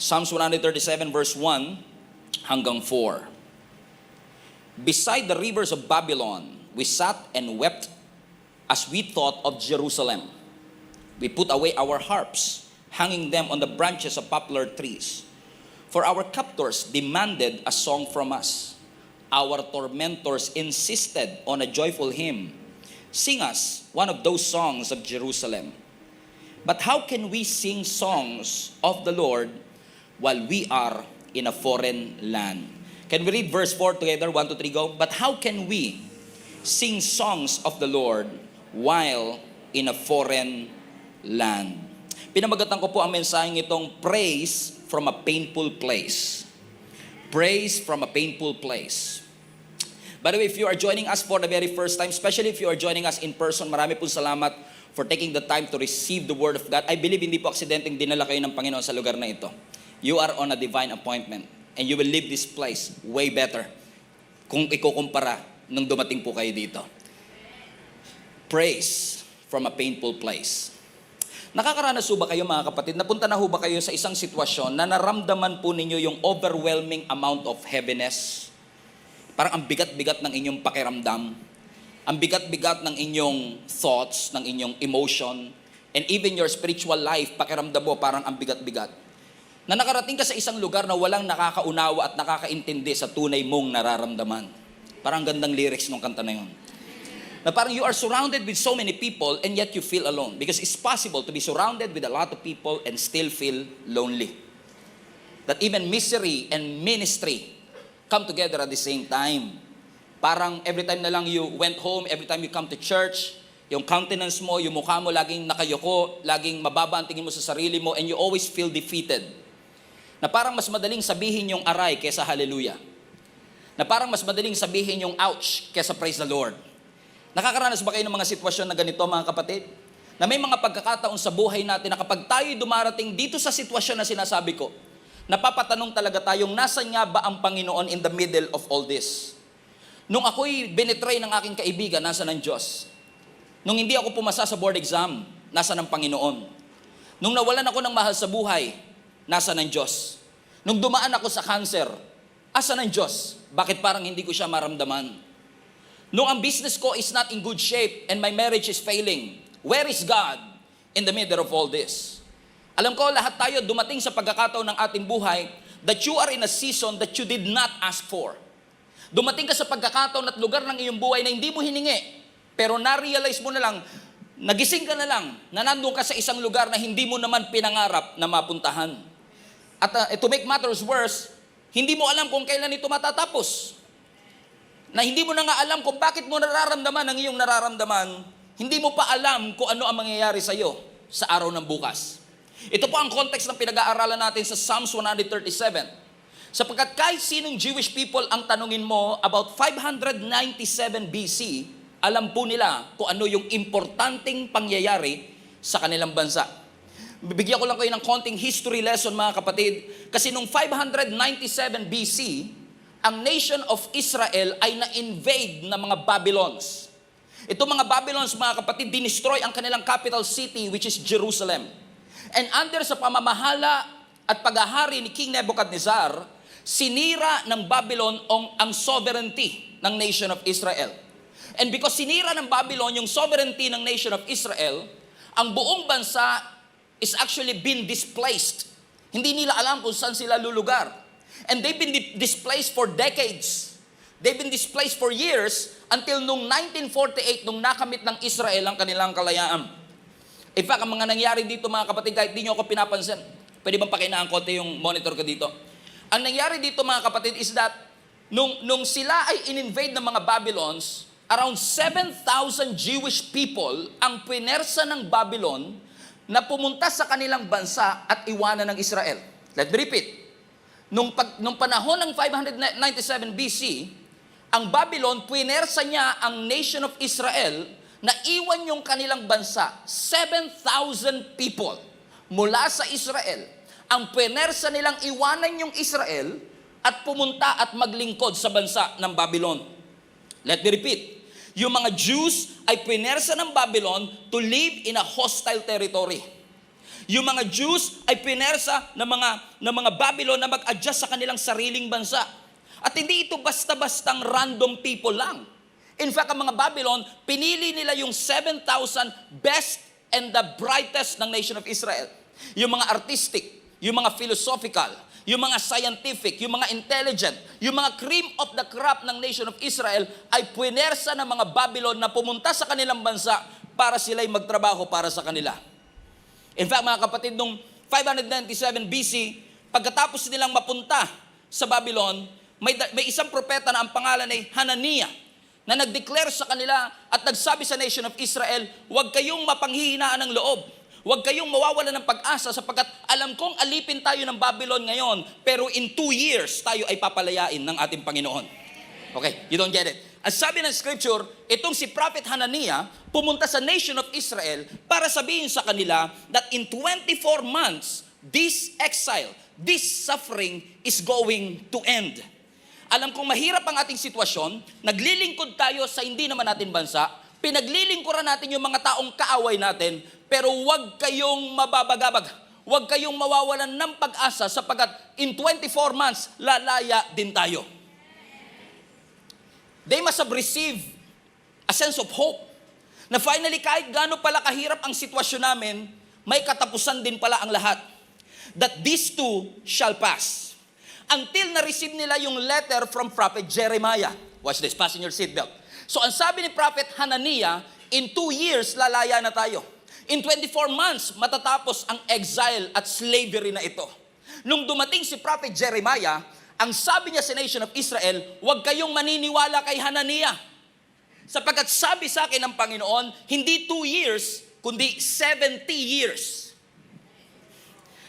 Psalms 137 verse 1 hanggang 4. Beside the rivers of Babylon, we sat and wept as we thought of Jerusalem. We put away our harps, hanging them on the branches of poplar trees. For our captors demanded a song from us. Our tormentors insisted on a joyful hymn. Sing us one of those songs of Jerusalem. But how can we sing songs of the Lord while we are in a foreign land? Can we read verse 4 together? 1, 2, 3, go. But how can we sing songs of the Lord while in a foreign land? Pinamagatan ko po ang mensaheng itong praise from a painful place. Praise from a painful place. By the way, if you are joining us for the very first time, especially if you are joining us in person, marami pong salamat for taking the time to receive the Word of God. I believe hindi po aksidenteng dinala kayo ng Panginoon sa lugar na ito. You are on a divine appointment. And you will leave this place way better kung ikukumpara nung dumating po kayo dito. Praise from a painful place. Nakakaranas ho ba kayo mga kapatid? Napunta na ho ba kayo sa isang sitwasyon na naramdaman po ninyo yung overwhelming amount of heaviness? Parang ang bigat-bigat ng inyong pakiramdam. Ang bigat-bigat ng inyong thoughts, ng inyong emotion. And even your spiritual life, pakiramdam mo parang ang bigat-bigat. Na nakarating ka sa isang lugar na walang nakakaunawa at nakakaintindi sa tunay mong nararamdaman. Parang gandang lyrics ng kanta na yun. Na parang you are surrounded with so many people and yet you feel alone. Because it's possible to be surrounded with a lot of people and still feel lonely. That even misery and ministry come together at the same time. Parang every time na lang you went home, every time you come to church, yung countenance mo, yung mukha mo laging nakayoko, laging mababa ang tingin mo sa sarili mo, and you always feel defeated. Na parang mas madaling sabihin yung aray kesa hallelujah. Na parang mas madaling sabihin yung ouch kesa praise the Lord. Nakakaranas ba kayo ng mga sitwasyon na ganito mga kapatid? Na may mga pagkakataon sa buhay natin na kapag tayo dumarating dito sa sitwasyon na sinasabi ko, napapatanong talaga tayong nasan nga ba ang Panginoon in the middle of all this? Nung ako'y binetray ng aking kaibigan, nasa ng Diyos? Nung hindi ako pumasa sa board exam, nasa ng Panginoon? Nung nawalan ako ng mahal sa buhay, nasa ng Diyos? Nung dumaan ako sa cancer, asa ng Diyos? Bakit parang hindi ko siya maramdaman? Nung ang business ko is not in good shape and my marriage is failing, where is God in the middle of all this? Alam ko, lahat tayo dumating sa pagkakataon ng ating buhay that you are in a season that you did not ask for. Dumating ka sa pagkakataon at lugar ng iyong buhay na hindi mo hiningi, pero na-realize mo na lang, nagising ka na lang, na nandun ka sa isang lugar na hindi mo naman pinangarap na mapuntahan. At to make matters worse, hindi mo alam kung kailan ito matatapos. Na hindi mo na nga alam kung bakit mo nararamdaman ang iyong nararamdaman, hindi mo pa alam kung ano ang mangyayari sa iyo sa araw ng bukas. Ito po ang context ng pinag-aaralan natin sa Psalms 137. Sapagkat kahit sinong Jewish people ang tanungin mo about 597 BC, alam po nila kung ano yung importanteng pangyayari sa kanilang bansa. Bibigyan ko lang kayo ng konting history lesson mga kapatid. Kasi nung 597 BC, ang nation of Israel ay na-invade ng mga Babylons. Ito mga Babylons mga kapatid, dinestroy ang kanilang capital city which is Jerusalem. And under sa pamamahala at paghahari ni King Nebuchadnezzar, sinira ng Babylon ang sovereignty ng nation of Israel. And because sinira ng Babylon yung sovereignty ng nation of Israel, ang buong bansa is actually been displaced. Hindi nila alam kung saan sila lulugar. And they've been displaced for decades. They've been displaced for years until nung 1948 nung nakamit ng Israel ang kanilang kalayaan. In fact, ang mga nangyari dito mga kapatid, kahit di nyo ako pinapansin, pwede bang pakinaan konti yung monitor ko dito? Ang nangyari dito mga kapatid is that nung sila ay in-invade ng mga Babylons, around 7,000 Jewish people ang pinersa ng Babylon na pumunta sa kanilang bansa at iwanan ng Israel. Let me repeat. Nung panahon ng 597 BC, ang Babylon, pinersa niya ang nation of Israel na iwan yung kanilang bansa. 7,000 people mula sa Israel. Ang pinersa nilang iwanan yung Israel at pumunta at maglingkod sa bansa ng Babylon. Let me repeat. Yung mga Jews ay pinersa ng Babylon to live in a hostile territory. Yung mga Jews ay pinersa ng mga Babylon na mag-adjust sa kanilang sariling bansa. At hindi ito basta-bastang random people lang. In fact, ang mga Babylon, pinili nila yung 7,000 best and the brightest ng nation of Israel. Yung mga artistic, yung mga philosophical, yung mga scientific, yung mga intelligent, yung mga cream of the crop ng nation of Israel ay puwersa ng mga Babylon na pumunta sa kanilang bansa para sila'y magtrabaho para sa kanila. In fact, mga kapatid, nung 597 BC, pagkatapos nilang mapunta sa Babylon, may isang propeta na ang pangalan ay Hananiah, na nag-declare sa kanila at nagsabi sa nation of Israel, huwag kayong mapanghihinaan ng loob. Huwag kayong mawawalan ng pag-asa sapagkat alam kong alipin tayo ng Babylon ngayon, pero in 2 years tayo ay papalayain ng ating Panginoon. Okay, you don't get it. Ang sabi ng scripture, itong si Prophet Hananiah pumunta sa nation of Israel para sabihin sa kanila that in 24 months, this exile, this suffering is going to end. Alam kong mahirap ang ating sitwasyon, naglilingkod tayo sa hindi naman natin bansa, pinaglilingkuran natin yung mga taong kaaway natin, pero huwag kayong mababagabag, huwag kayong mawawalan ng pag-asa sapagkat in 24 months, lalaya din tayo. They must have received a sense of hope na finally kahit gaano pala kahirap ang sitwasyon namin, may katapusan din pala ang lahat. That these too shall pass. Until na-receive nila yung letter from Prophet Jeremiah. Watch this, fasten your seatbelt. So ang sabi ni Prophet Hananiah, in 2 years lalaya na tayo. In 24 months matatapos ang exile at slavery na ito. Nung dumating si Prophet Jeremiah, ang sabi niya sa nation of Israel, huwag kayong maniniwala kay Hananiah. Sapagkat sabi sa akin ng Panginoon, hindi 2 years, kundi 70 years.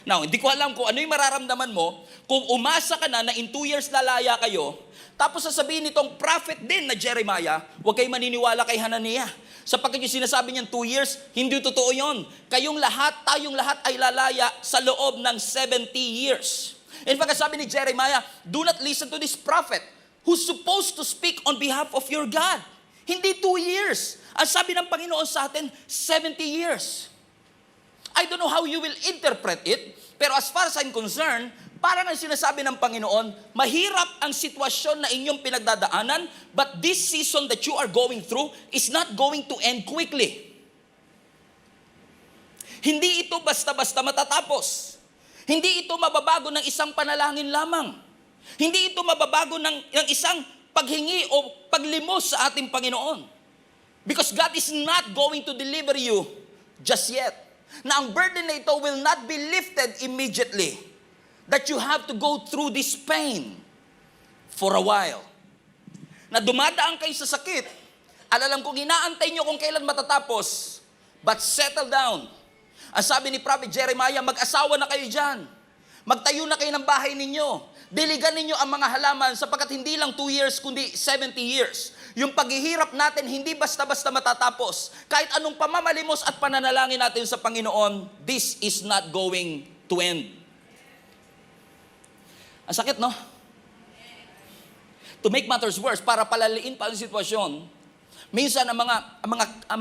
Now, hindi ko alam kung ano yung mararamdaman mo kung umasa ka na in 2 years lalaya kayo, tapos sasabihin nitong prophet din na Jeremiah, huwag kayong maniniwala kay Hananiah. Sapagkat yung sinasabi niyan 2 years, hindi totoo yon. Kayong lahat, tayong lahat ay lalaya sa loob ng 70 years. In fact, sabi ni Jeremiah, do not listen to this prophet who's supposed to speak on behalf of your God. Hindi 2 years. Ang sabi ng Panginoon sa atin, 70 years. I don't know how you will interpret it, pero as far as I'm concerned, parang ang sinasabi ng Panginoon, mahirap ang sitwasyon na inyong pinagdadaanan, but this season that you are going through is not going to end quickly. Hindi ito basta-basta matatapos. Hindi ito mababago ng isang panalangin lamang. Hindi ito mababago ng isang paghingi o paglimos sa ating Panginoon. Because God is not going to deliver you just yet. Na ang burden na ito will not be lifted immediately. That you have to go through this pain for a while. Na dumadaan kayo sa sakit, alam kong inaantay nyo kung kailan matatapos, but settle down. Ang sabi ni Prophet Jeremiah, mag-asawa na kayo dyan. Magtayo na kayo ng bahay ninyo. Diligan ninyo ang mga halaman sapagkat hindi lang 2 years kundi 70 years. Yung paghihirap natin hindi basta-basta matatapos. Kahit anong pamamalimos at pananalangin natin sa Panginoon, this is not going to end. Ang sakit, no? To make matters worse, para palaliin pa ang sitwasyon, minsan ang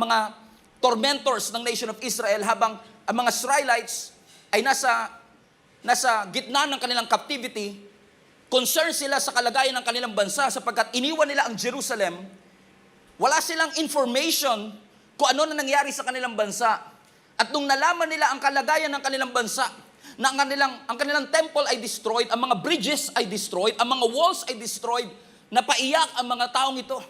mga tormentors ng nation of Israel habang ang mga Israelites ay nasa gitna ng kanilang captivity, concerned sila sa kalagayan ng kanilang bansa sapagkat iniwan nila ang Jerusalem, wala silang information kung ano na nangyari sa kanilang bansa. At nung nalaman nila ang kalagayan ng kanilang bansa, na ang kanilang temple ay destroyed, ang mga bridges ay destroyed, ang mga walls ay destroyed, napaiyak ang mga taong ito.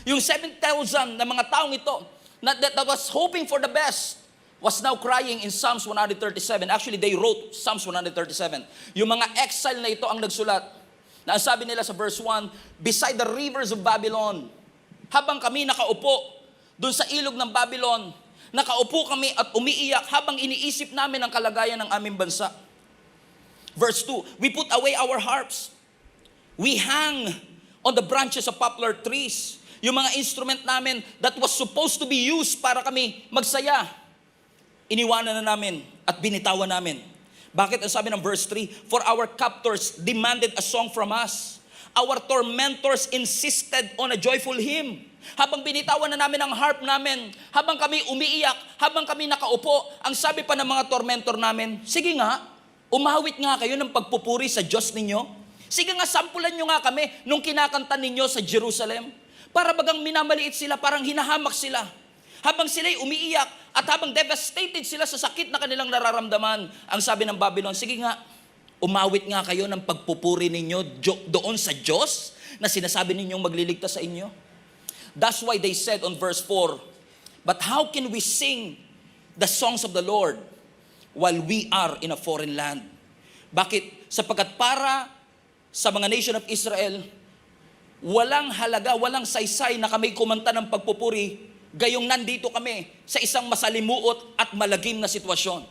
Yung 7,000 na mga taong ito that was hoping for the best, was now crying in Psalms 137. Actually, they wrote Psalms 137. Yung mga exile na ito ang nagsulat. Na ang sabi nila sa verse 1, beside the rivers of Babylon, habang kami nakaupo doon sa ilog ng Babylon, nakaupo kami at umiiyak habang iniisip namin ang kalagayan ng aming bansa. Verse 2, we put away our harps. We hang on the branches of poplar trees. Yung mga instrument namin that was supposed to be used para kami magsaya, iniwanan na namin at binitawan namin. Bakit? Ang sabi ng verse 3, for our captors demanded a song from us. Our tormentors insisted on a joyful hymn. Habang binitawan na namin ang harp namin, habang kami umiiyak, habang kami nakaupo, ang sabi pa ng mga tormentor namin, sige nga, umawit nga kayo ng pagpupuri sa Diyos ninyo. Sige nga, sampulan nyo nga kami nung kinakanta ninyo sa Jerusalem. Para bagang minamaliit sila, parang hinahamak sila. Habang sila'y umiiyak at habang devastated sila sa sakit na kanilang nararamdaman, ang sabi ng Babylon, sige nga, umawit nga kayo ng pagpupuri ninyo doon sa Diyos na sinasabi ninyong magliligtas sa inyo. That's why they said on verse 4, but how can we sing the songs of the Lord while we are in a foreign land? Bakit? Sapagkat para sa mga nation of Israel, walang halaga, walang saysay na kami kumanta ng pagpupuri, gayong nandito kami sa isang masalimuot at malagim na sitwasyon.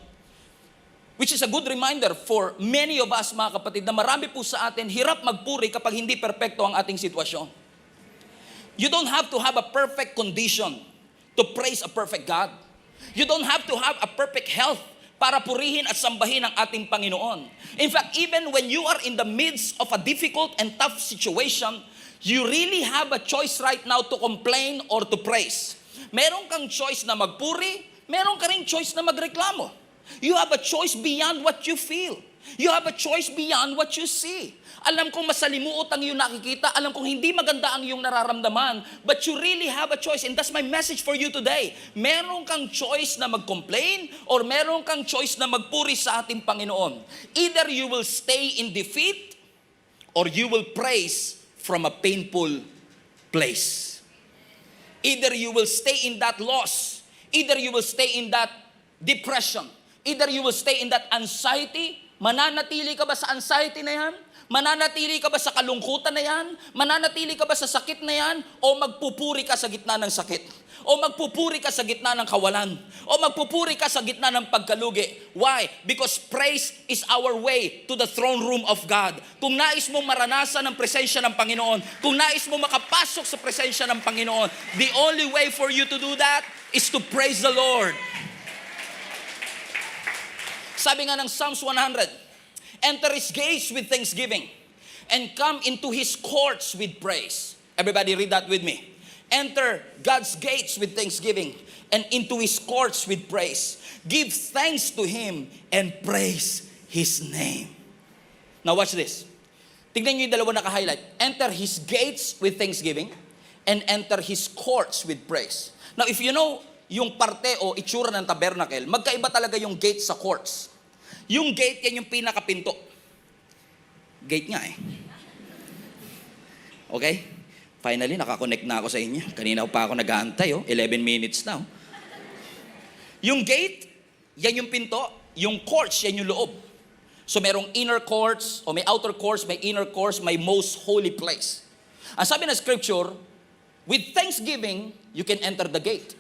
Which is a good reminder for many of us, mga kapatid, na marami po sa atin, hirap magpuri kapag hindi perpekto ang ating sitwasyon. You don't have to have a perfect condition to praise a perfect God. You don't have to have a perfect health para purihin at sambahin ang ating Panginoon. In fact, even when you are in the midst of a difficult and tough situation, you really have a choice right now to complain or to praise. Meron kang choice na magpuri, meron ka ring choice na magreklamo. You have a choice beyond what you feel. You have a choice beyond what you see. Alam kong masalimuot ang iyong nakikita, alam kong hindi maganda ang iyong nararamdaman, but you really have a choice, and that's my message for you today. Meron kang choice na mag-complain or meron kang choice na magpuri sa ating Panginoon. Either you will stay in defeat or you will praise from a painful place. Either you will stay in that loss, either you will stay in that depression, either you will stay in that anxiety. Mananatili ka ba sa anxiety na yan? Mananatili ka ba sa kalungkutan na yan? Mananatili ka ba sa sakit na yan? O magpupuri ka sa gitna ng sakit? O magpupuri ka sa gitna ng kawalan? O magpupuri ka sa gitna ng pagkalugi? Why? Because praise is our way to the throne room of God. Kung nais mong maranasan ang presensya ng Panginoon, kung nais mong makapasok sa presensya ng Panginoon, the only way for you to do that is to praise the Lord. Sabi nga ng Psalms 100, enter His gates with thanksgiving and come into His courts with praise. Everybody read that with me. Enter God's gates with thanksgiving and into His courts with praise. Give thanks to Him and praise His name. Now watch this. Tignan niyo yung dalawa naka-highlight. Enter His gates with thanksgiving and enter His courts with praise. Now if you know yung parte o itsura ng tabernacle, magkaiba talaga yung gate sa courts. Yung gate, yan yung pinakapinto. Gate nga eh. Okay? Finally, nakakonect na ako sa inyo. Kanina pa ako nag-aantay, 11 minutes now. Yung gate, yan yung pinto. Yung courts, yan yung loob. So merong inner courts, o may outer courts, may inner courts, may most holy place. Ang sabi ng scripture, with thanksgiving, you can enter the gate.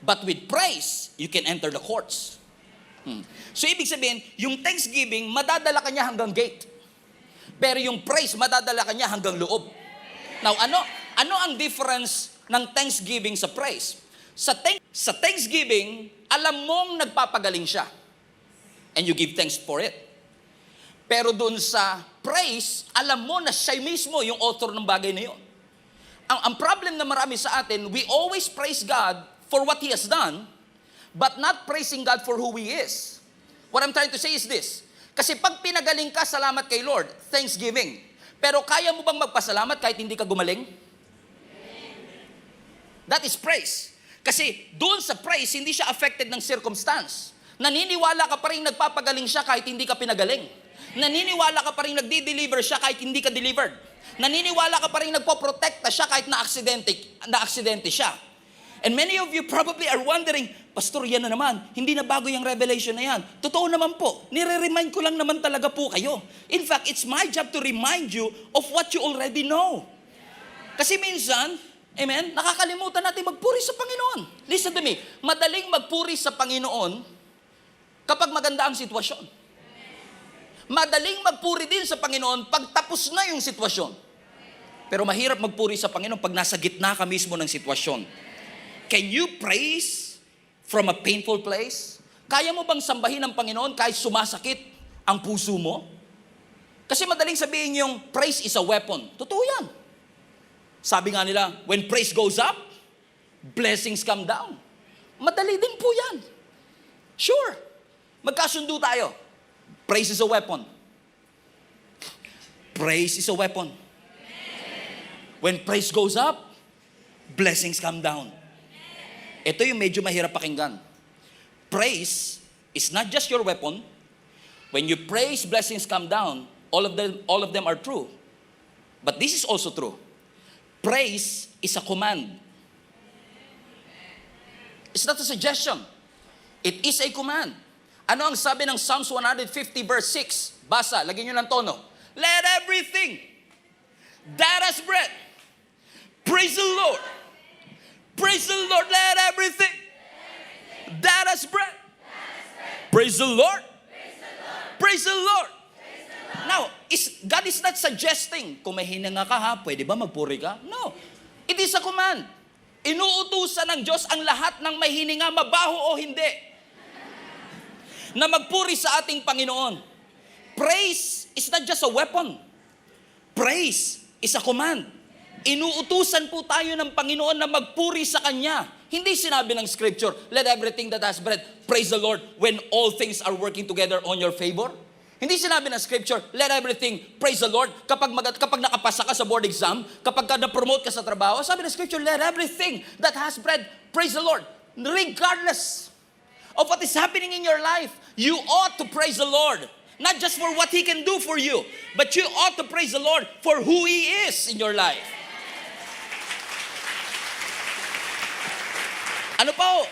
But with praise, you can enter the courts. So ibig sabihin, yung thanksgiving, madadala ka niya hanggang gate. Pero yung praise, madadala ka niya hanggang loob. Now, ano ang difference ng thanksgiving sa praise? Sa thanksgiving, alam mong nagpapagaling siya. And you give thanks for it. Pero dun sa praise, alam mo na siya mismo yung author ng bagay na yun. Ang problem na marami sa atin, we always praise God for what He has done, but not praising God for who He is. What I'm trying to say is this. Kasi pag pinagaling ka, salamat kay Lord, thanksgiving. Pero kaya mo bang magpasalamat kahit hindi ka gumaling? That is praise. Kasi doon sa praise, hindi siya affected ng circumstance. Naniniwala ka pa rin nagpapagaling siya kahit hindi ka pinagaling. Naniniwala ka pa rin nagdi-deliver siya kahit hindi ka delivered. Naniniwala ka pa rin nagpo-protekta siya kahit na-aksidente siya. And many of you probably are wondering, Pastor, yan na naman, hindi na bago yung revelation na yan. Totoo naman po, nire-remind ko lang naman talaga po kayo. In fact, it's my job to remind you of what you already know. Kasi minsan, amen, nakakalimutan natin magpuri sa Panginoon. Listen to me, madaling magpuri sa Panginoon kapag maganda ang sitwasyon. Madaling magpuri din sa Panginoon pag tapos na yung sitwasyon. Pero mahirap magpuri sa Panginoon pag nasa gitna ka mismo ng sitwasyon. Can you praise from a painful place? Kaya mo bang sambahin ang Panginoon kahit sumasakit ang puso mo? Kasi madaling sabihin yung praise is a weapon. Totoo yan. Sabi nga nila, when praise goes up, blessings come down. Madali din po yan. Sure. Magkasundo tayo. Praise is a weapon. Praise is a weapon. When praise goes up, blessings come down. Ito yung medyo mahirap pakinggan. Praise is not just your weapon. When you praise, blessings come down. All of them are true. But this is also true. Praise is a command. It's not a suggestion. It is a command. Ano ang sabi ng Psalms 150 verse 6? Basa, lagyan nyo ng tono. Let everything that has breath praise the Lord. Praise the Lord. Let everything that has breath praise the Lord. Praise the Lord. Now, God is not suggesting, kung may hinanga ka ha, pwede ba magpuri ka? No. It is a command. Inuutusan ng Diyos ang lahat ng may hininga, mabaho o hindi, na magpuri sa ating Panginoon. Praise is not just a weapon. Praise is a command. Inuutusan po tayo ng Panginoon na magpuri sa Kanya. Hindi sinabi ng Scripture, let everything that has breath praise the Lord when all things are working together on your favor. Hindi sinabi ng Scripture, let everything praise the Lord kapag nakapasa ka sa board exam, kapag na-promote ka sa trabaho. Sabi ng Scripture, let everything that has breath praise the Lord. Regardless of what is happening in your life, you ought to praise the Lord. Not just for what He can do for you, but you ought to praise the Lord for who He is in your life. Ano pa?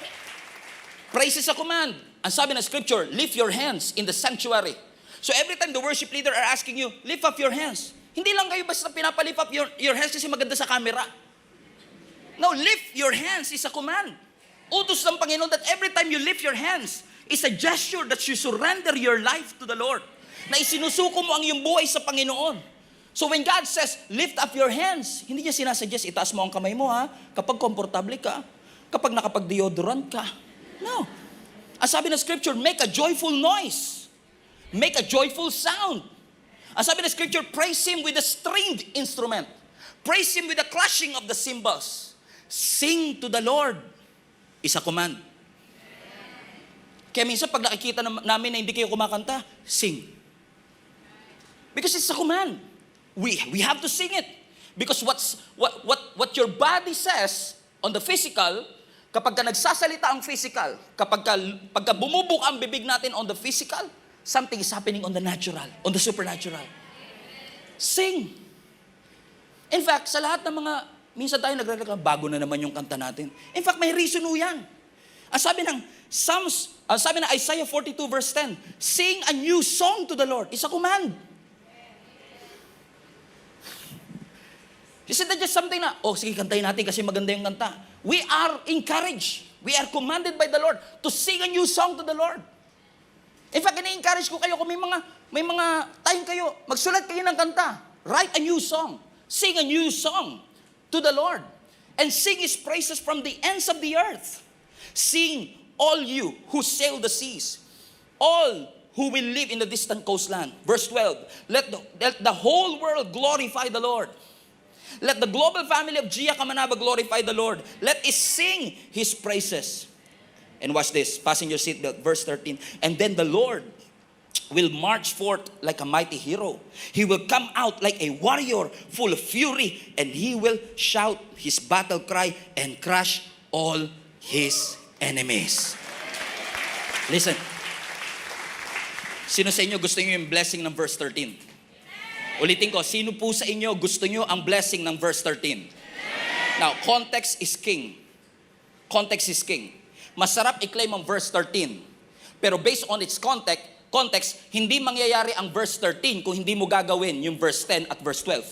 Praise is a command. Ang sabi ng Scripture, lift your hands in the sanctuary. So every time the worship leader are asking you, lift up your hands. Hindi lang kayo basta pinapalift up your hands kasi maganda sa camera. No, lift your hands is a command. Utos ng Panginoon that every time you lift your hands, is a gesture that you surrender your life to the Lord. Na isinusuko mo ang iyong buhay sa Panginoon. So when God says, lift up your hands, hindi niya sinasuggest, itaas mo ang kamay mo ha, kapag komportable ka, kapag nakapag-deodorant ka. No. Ang sabi ng Scripture, make a joyful noise. Make a joyful sound. Ang sabi ng Scripture, praise Him with a stringed instrument. Praise Him with the clashing of the cymbals. Sing to the Lord is a command. Kaya minsan pag nakikita namin na hindi kayo kumakanta, sing. Because it's a command. We have to sing it. Because what your body says on the physical, kapag ka nagsasalita ang physical, pagka bumubuka ang bibig natin on the physical, something is happening on the natural, on the supernatural. Sing. In fact, sa lahat ng mga, minsan tayo nagre-reklamo, bago na naman yung kanta natin. In fact, may reason ho yan. Ang sabi ng Isaiah 42 verse 10, sing a new song to the Lord. It's a command. Is it not just something na, sige, kantayin natin kasi maganda yung kanta. We are encouraged. We are commanded by the Lord to sing a new song to the Lord. In fact, ini-encourage ko kayo kung may mga time kayo, magsulat kayo ng kanta. Write a new song. Sing a new song to the Lord. And sing His praises from the ends of the earth. Sing, all you who sail the seas, all who will live in the distant coastland. Verse 12, let the whole world glorify the Lord. Let the global family of Gia Kamanaba glorify the Lord. Let us sing His praises. And watch this, passing your seatbelt, verse 13. And then the Lord will march forth like a mighty hero. He will come out like a warrior full of fury, and He will shout His battle cry and crush all His enemies. Listen. Sino sa inyo gusto niyo yung blessing ng verse 13? Ulitin ko, sino po sa inyo gusto niyo ang blessing ng verse 13? Now, context is king. Context is king. Masarap i-claim ang verse 13. Pero based on its context, hindi mangyayari ang verse 13 kung hindi mo gagawin yung verse 10 at verse 12.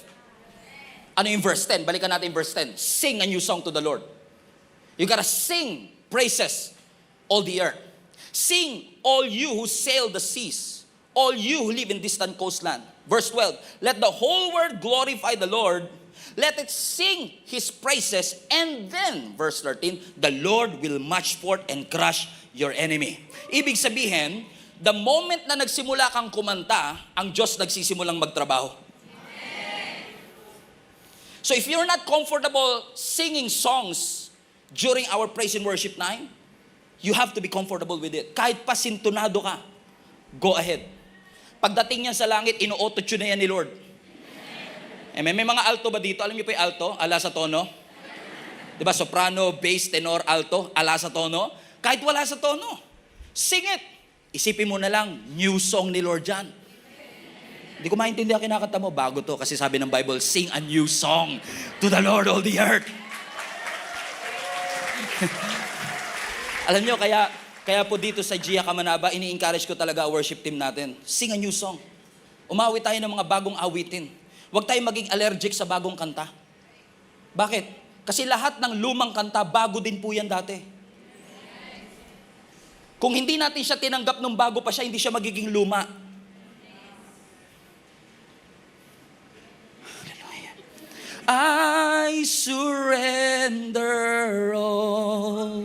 Ano yung verse 10? Balikan natin yung verse 10. Sing a new song to the Lord. You gotta sing praises all the earth. Sing all you who sail the seas, all you who live in distant coastland. Verse 12, let the whole world glorify the Lord. Let it sing His praises. And then, verse 13, the Lord will march forth and crush your enemy. Ibig sabihin, the moment na nagsimula kang kumanta, ang Diyos nagsisimulang magtrabaho. So if you're not comfortable singing songs during our praise and worship time, you have to be comfortable with it. Kahit pa sintonado ka, go ahead. Pagdating niyan sa langit, ino-auto-tune na yan ni Lord. May mga alto ba dito? Alam niyo po yung alto? Ala sa tono? Diba? Soprano, bass, tenor, alto, ala sa tono. Kahit wala sa tono, sing it. Isipin mo na lang, new song ni Lord yan. Hindi ko maintindihan kinakanta mo. Bago to kasi sabi ng Bible, sing a new song to the Lord all the earth. Alam nyo, kaya po dito sa Gia Kamanaba, ini-encourage ko talaga worship team natin. Sing a new song. Umawi tayo ng mga bagong awitin. Huwag tayong maging allergic sa bagong kanta. Bakit? Kasi lahat ng lumang kanta, bago din po yan dati. Kung hindi natin siya tinanggap nung bago pa siya, hindi siya magiging luma. I surrender all.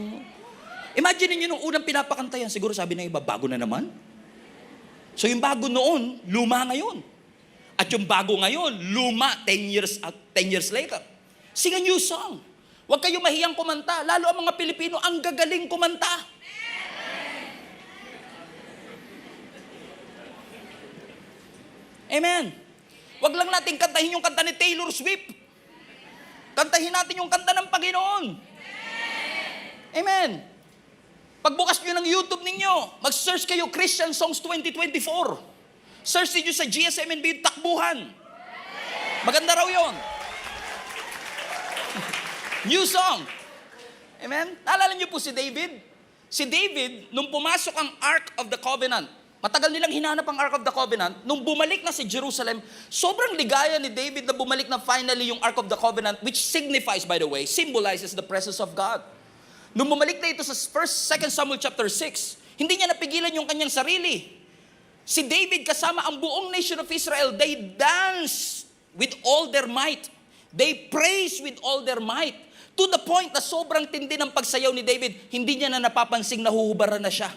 Imagine niyo nung unang pinapakanta yan, siguro sabi ng iba, bago na naman. So yung bago noon, luma ngayon. At yung bago ngayon, luma 10 years later. Sing a new song. Huwag kayong mahiyang kumanta. Lalo ang mga Pilipino, ang gagaling kumanta. Amen. Huwag lang natin kantahin yung kanta ni Taylor Swift. Kantahin natin yung kanta ng Panginoon. Amen. Pagbukas nyo ng YouTube ninyo, mag-search kayo Christian Songs 2024. Search niyo sa GSMNB Takbuhan. Maganda raw yun. New song. Amen. Naalala niyo po si David? Si David, nung pumasok ang Ark of the Covenant, matagal nilang hinanap ang Ark of the Covenant. Nung bumalik na si Jerusalem, sobrang ligaya ni David na bumalik na finally yung Ark of the Covenant, which signifies, by the way, symbolizes the presence of God. Nung bumalik na ito sa 2 Samuel chapter 6, hindi niya napigilan yung kanyang sarili. Si David kasama ang buong nation of Israel, they danced with all their might. They praised with all their might. To the point na sobrang tindi ng pagsayaw ni David, hindi niya na napapansing nahuhubaran na siya.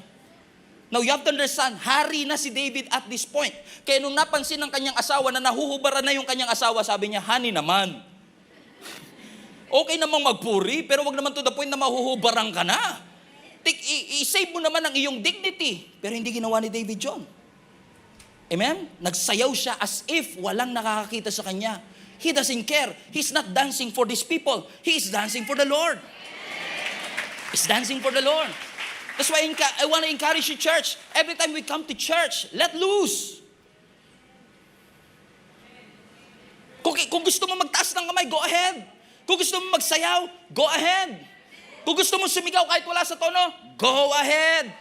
Now, you have to understand, hari na si David at this point. Kaya nung napansin ng kanyang asawa na nahuhubaran na yung kanyang asawa, sabi niya, honey naman. Okay namang magpuri, pero wag naman to the point na mahuhubaran ka na. I-save mo naman ang iyong dignity. Pero hindi ginawa ni David John. Amen? Nagsayaw siya as if walang nakakakita sa kanya. He doesn't care. He's not dancing for these people. He is dancing for the Lord. He's dancing for the Lord. That's why I want to encourage you, church. Every time we come to church, let loose. Kung gusto mo magtaas ng kamay, go ahead. Kung gusto mo magsayaw, go ahead. Kung gusto mo sumigaw kahit wala sa tono, go ahead.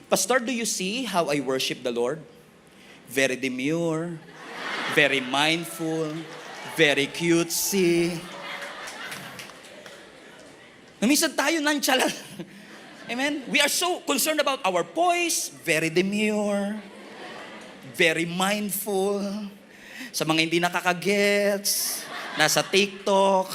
Pastor, do you see how I worship the Lord? Very demure, very mindful, very cutesy. Minsan tayo nonchalant. Amen? We are so concerned about our voice, very demure, very mindful. Sa mga hindi nakakagets, nasa TikTok,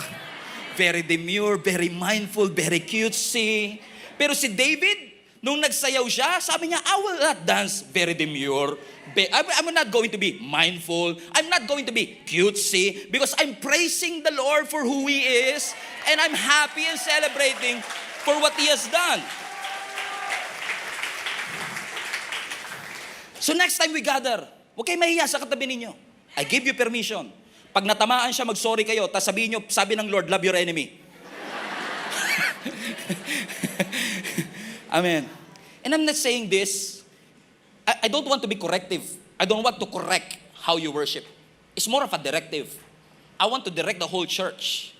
very demure, very mindful, very cutesy. Pero si David, nung nagsayaw siya, sabi niya, I will not dance very demure. I'm not going to be mindful. I'm not going to be cutesy because I'm praising the Lord for who He is and I'm happy and celebrating for what He has done. So next time we gather, huwag kayo mahiya sa katabi ninyo. I give you permission. Pag natamaan siya, mag-sorry kayo. Tapos sabihin nyo, sabi ng Lord, love your enemy. Amen. And I'm not saying this, I don't want to be corrective. I don't want to correct how you worship. It's more of a directive. I want to direct the whole church.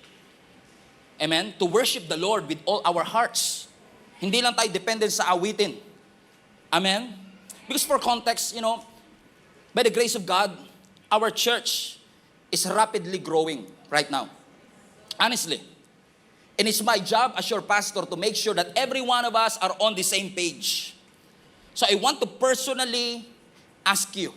Amen? To worship the Lord with all our hearts. Hindi lang tayo dependent sa awitin. Amen? Because for context, by the grace of God, our church is rapidly growing right now. Honestly. And it's my job as your pastor to make sure that every one of us are on the same page. So I want to personally ask you.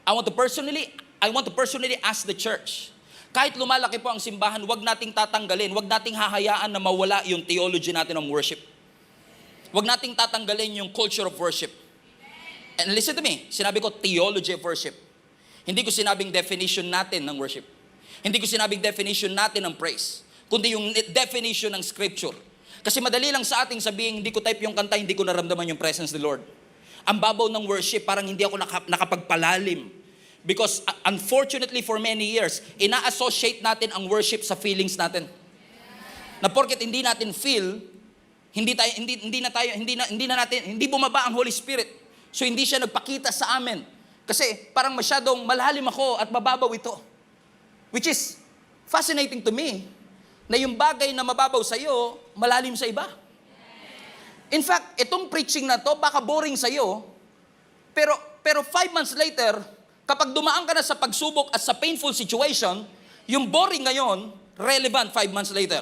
I want to personally ask the church. Kahit lumalaki po ang simbahan, wag nating tatanggalin, wag nating hahayaan na mawala yung theology natin ng worship. Wag nating tatanggalin yung culture of worship. And listen to me, sinabi ko theology of worship. Hindi ko sinabing definition natin ng worship. Hindi ko sinabing definition natin ng praise. Kundi yung definition ng scripture. Kasi madali lang sa ating sabihin, hindi ko type yung kanta, hindi ko naramdaman yung presence of the Lord. Ang babaw ng worship, parang hindi ako nakapagpalalim. Because unfortunately for many years, ina-associate natin ang worship sa feelings natin. Na porket hindi natin feel, hindi bumaba ang Holy Spirit. So hindi siya nagpakita sa amin. Kasi parang masyadong malalim ako at mababaw ito. Which is fascinating to me, na yung bagay na mababaw sa iyo, malalim sa iba. In fact, itong preaching na to, baka boring sa iyo, pero 5 months later, kapag dumaan ka na sa pagsubok at sa painful situation, yung boring ngayon, relevant 5 months later.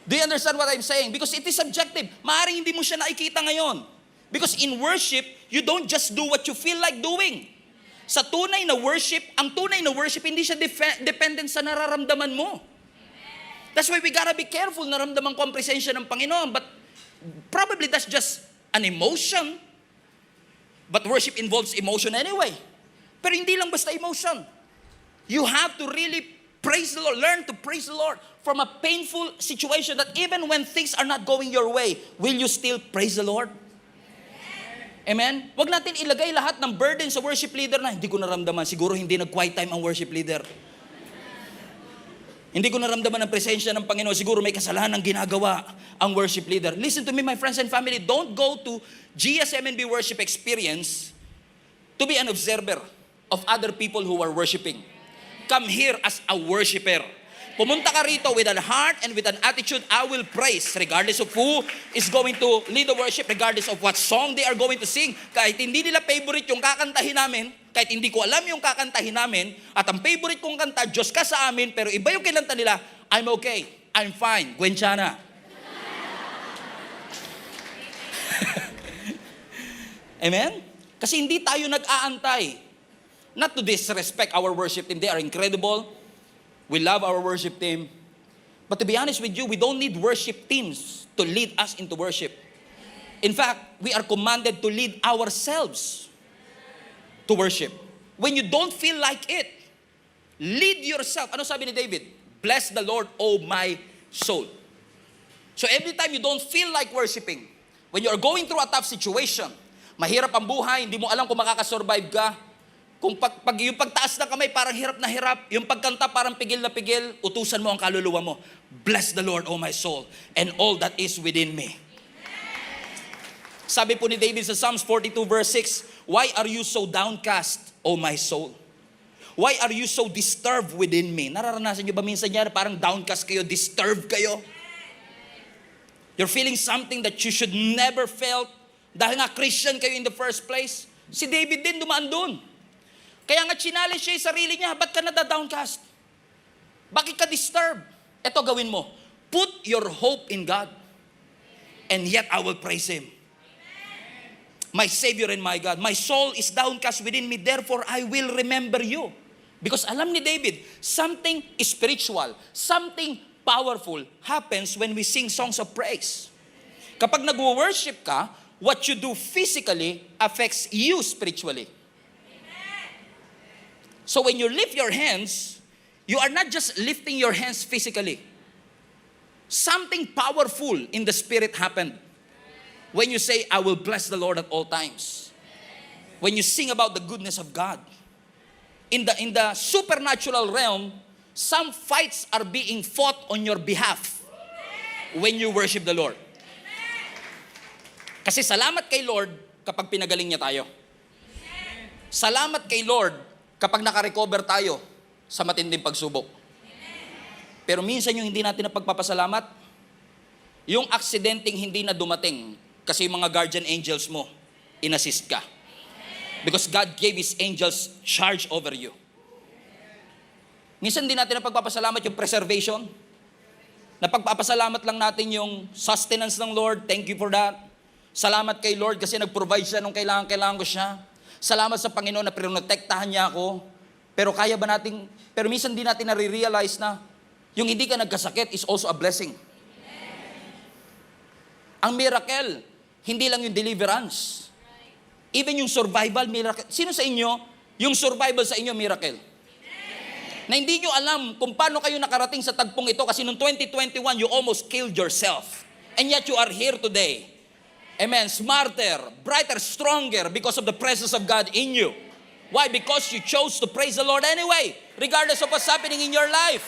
Do you understand what I'm saying? Because it is subjective. Maaaring hindi mo siya nakikita ngayon. Because in worship, you don't just do what you feel like doing. Sa tunay na worship, ang tunay na worship, hindi siya dependent sa nararamdaman mo. That's why we gotta be careful, naramdaman ko ang presensya ng Panginoon. But probably that's just an emotion. But worship involves emotion anyway. Pero hindi lang basta emotion. You have to really praise the Lord. Learn to praise the Lord from a painful situation that even when things are not going your way, will you still praise the Lord? Amen? Huwag natin ilagay lahat ng burden sa worship leader na hindi ko naramdaman. Siguro hindi nag-quiet time ang worship leader. Hindi ko naramdaman ang presensya ng Panginoon. Siguro may kasalanan ginagawa ang worship leader. Listen to me, my friends and family. Don't go to GSMNB worship experience to be an observer of other people who are worshiping. Come here as a worshiper. Pumunta ka rito with a heart and with an attitude, I will praise regardless of who is going to lead the worship, regardless of what song they are going to sing. Kahit hindi nila favorite yung kakantahin namin, kahit hindi ko alam yung kakantahin namin, at ang favorite kong kanta, Diyos ka sa amin, pero iba yung kinanta nila, I'm okay, I'm fine, Gwenchana. Amen? Kasi hindi tayo nag-aantay. Not to disrespect our worship team, they are incredible. We love our worship team. But to be honest with you, we don't need worship teams to lead us into worship. In fact, we are commanded to lead ourselves to worship. When you don't feel like it, lead yourself. Ano sabi ni David? Bless the Lord, O my soul. So every time you don't feel like worshiping, when you are going through a tough situation, mahirap ang buhay, hindi mo alam kung makakasurvive ka, kung yung pagtaas ng kamay parang hirap na hirap, yung pagkanta parang pigil na pigil, utusan mo ang kaluluwa mo. Bless the Lord, O my soul, and all that is within me. Sabi po ni David sa Psalms 42 verse 6, why are you so downcast, O my soul? Why are you so disturbed within me? Nararanasan nyo ba minsan yan, parang downcast kayo, disturbed kayo? You're feeling something that you should never felt dahil nga Christian kayo in the first place. Si David din dumaan dun. Kaya nga challenge siya yung sarili niya, ba't ka nada-downcast? Bakit ka disturbed? Ito gawin mo, put your hope in God, and yet I will praise Him. My Savior and my God, my soul is downcast within me, therefore I will remember you. Because alam ni David, something spiritual, something powerful happens when we sing songs of praise. Kapag nag-worship ka, what you do physically affects you spiritually. So when you lift your hands, you are not just lifting your hands physically. Something powerful in the spirit happened. When you say, I will bless the Lord at all times. When you sing about the goodness of God. In the supernatural realm, some fights are being fought on your behalf when you worship the Lord. Kasi salamat kay Lord kapag pinagaling niya tayo. Salamat kay Lord kapag nakarecover tayo sa matinding pagsubok. Pero minsan yung hindi natin napagpapasalamat, yung aksidenteng hindi na dumating kasi yung mga guardian angels mo, inassist ka. Because God gave His angels charge over you. Minsan hindi natin napagpapasalamat yung preservation. Napagpapasalamat lang natin yung sustenance ng Lord. Thank you for that. Salamat kay Lord kasi nag-provide siya nung kailangan ko siya. Salamat sa Panginoon na pinotektahan niya ako. Pero pero minsan di natin nare-realize na yung hindi ka nagkasakit is also a blessing. Ang miracle, hindi lang yung deliverance. Even yung survival miracle. Sino sa inyo, yung survival sa inyo miracle? Na hindi nyo alam kung paano kayo nakarating sa tagpong ito kasi noong 2021, you almost killed yourself. And yet you are here today. Amen. Smarter, brighter, stronger because of the presence of God in you. Why? Because you chose to praise the Lord anyway, regardless of what's happening in your life.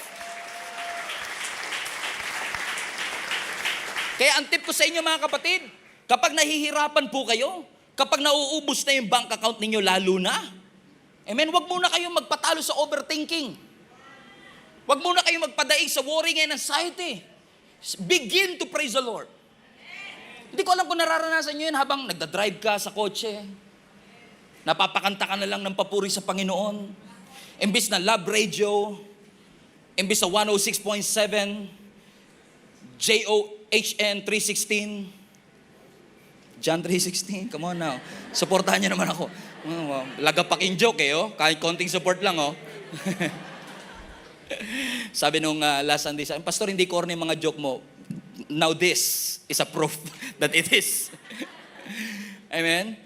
Kaya ang tip ko sa inyo mga kapatid, kapag nahihirapan po kayo, kapag nauubos na yung bank account ninyo lalo na, amen, wag muna kayong magpatalo sa overthinking. Wag muna kayong magpadaig sa worrying and anxiety. Begin to praise the Lord. Hindi ko alam kung nararanasan nyo yun habang nagdadrive ka sa kotse. Napapakanta ka na lang ng papuri sa Panginoon. Imbis na love radio, imbis na 106.7, JOHN 316, John 3:16, come on now. Supportahan niyo naman ako. Lagapaking joke oh. Kahit konting support lang oh. Sabi nung last Sunday, Pastor, hindi corny yung mga joke mo. Now this is a proof that it is. Amen?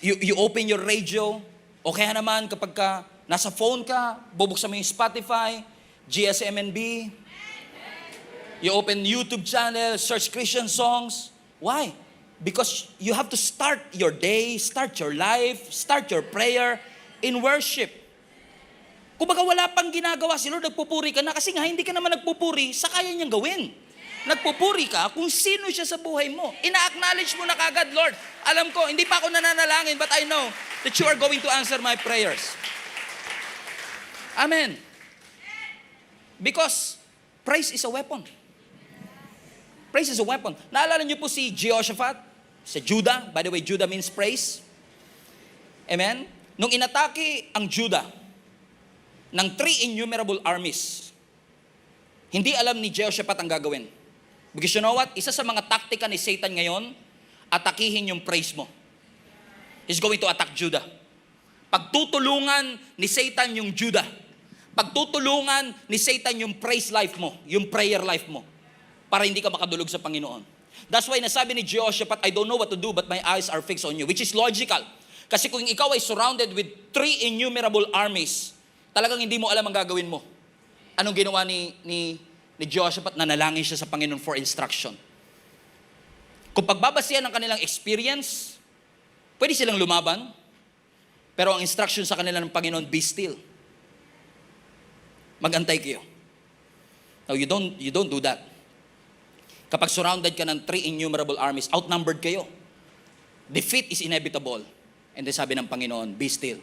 You open your radio, o kaya naman kapag ka nasa phone ka, bubuksan mo yung Spotify, GSMNB, you open YouTube channel, search Christian songs. Why? Because you have to start your day, start your life, start your prayer in worship. Kumbaga wala pang ginagawa si Lord, nagpupuri ka na kasi nga hindi ka naman nagpupuri sa kaya niyang gawin. Nagpupuri ka kung sino siya sa buhay mo. Ina-acknowledge mo na kagad, Lord, alam ko, hindi pa ako nananalangin, but I know that you are going to answer my prayers. Amen. Because praise is a weapon. Praise is a weapon. Naalala niyo po si Jehoshaphat? Si Judah. By the way, Judah means praise. Amen? Nung inatake ang Judah ng 3 innumerable armies, hindi alam ni Jehoshaphat ang gagawin. Because you know what? Isa sa mga taktika ni Satan ngayon, atakihin yung praise mo. He's going to attack Judah. Pagtutulungan ni Satan yung Judah. Pagtutulungan ni Satan yung praise life mo, yung prayer life mo, para hindi ka makadulog sa Panginoon. That's why nasabi ni Jehoshaphat, I don't know what to do, but my eyes are fixed on you. Which is logical. Kasi kung ikaw ay surrounded with 3 innumerable armies, talagang hindi mo alam ang gagawin mo. Anong ginawa ni Jehoshaphat? Nanalangin siya sa Panginoon for instruction. Kung pagbabasihan ng kanilang experience, pwede silang lumaban, pero ang instruction sa kanila ng Panginoon, be still. Magantay kayo. Now, you don't do that. Kapag surrounded ka ng 3 innumerable armies, outnumbered kayo. Defeat is inevitable. And then sabi ng Panginoon, be still.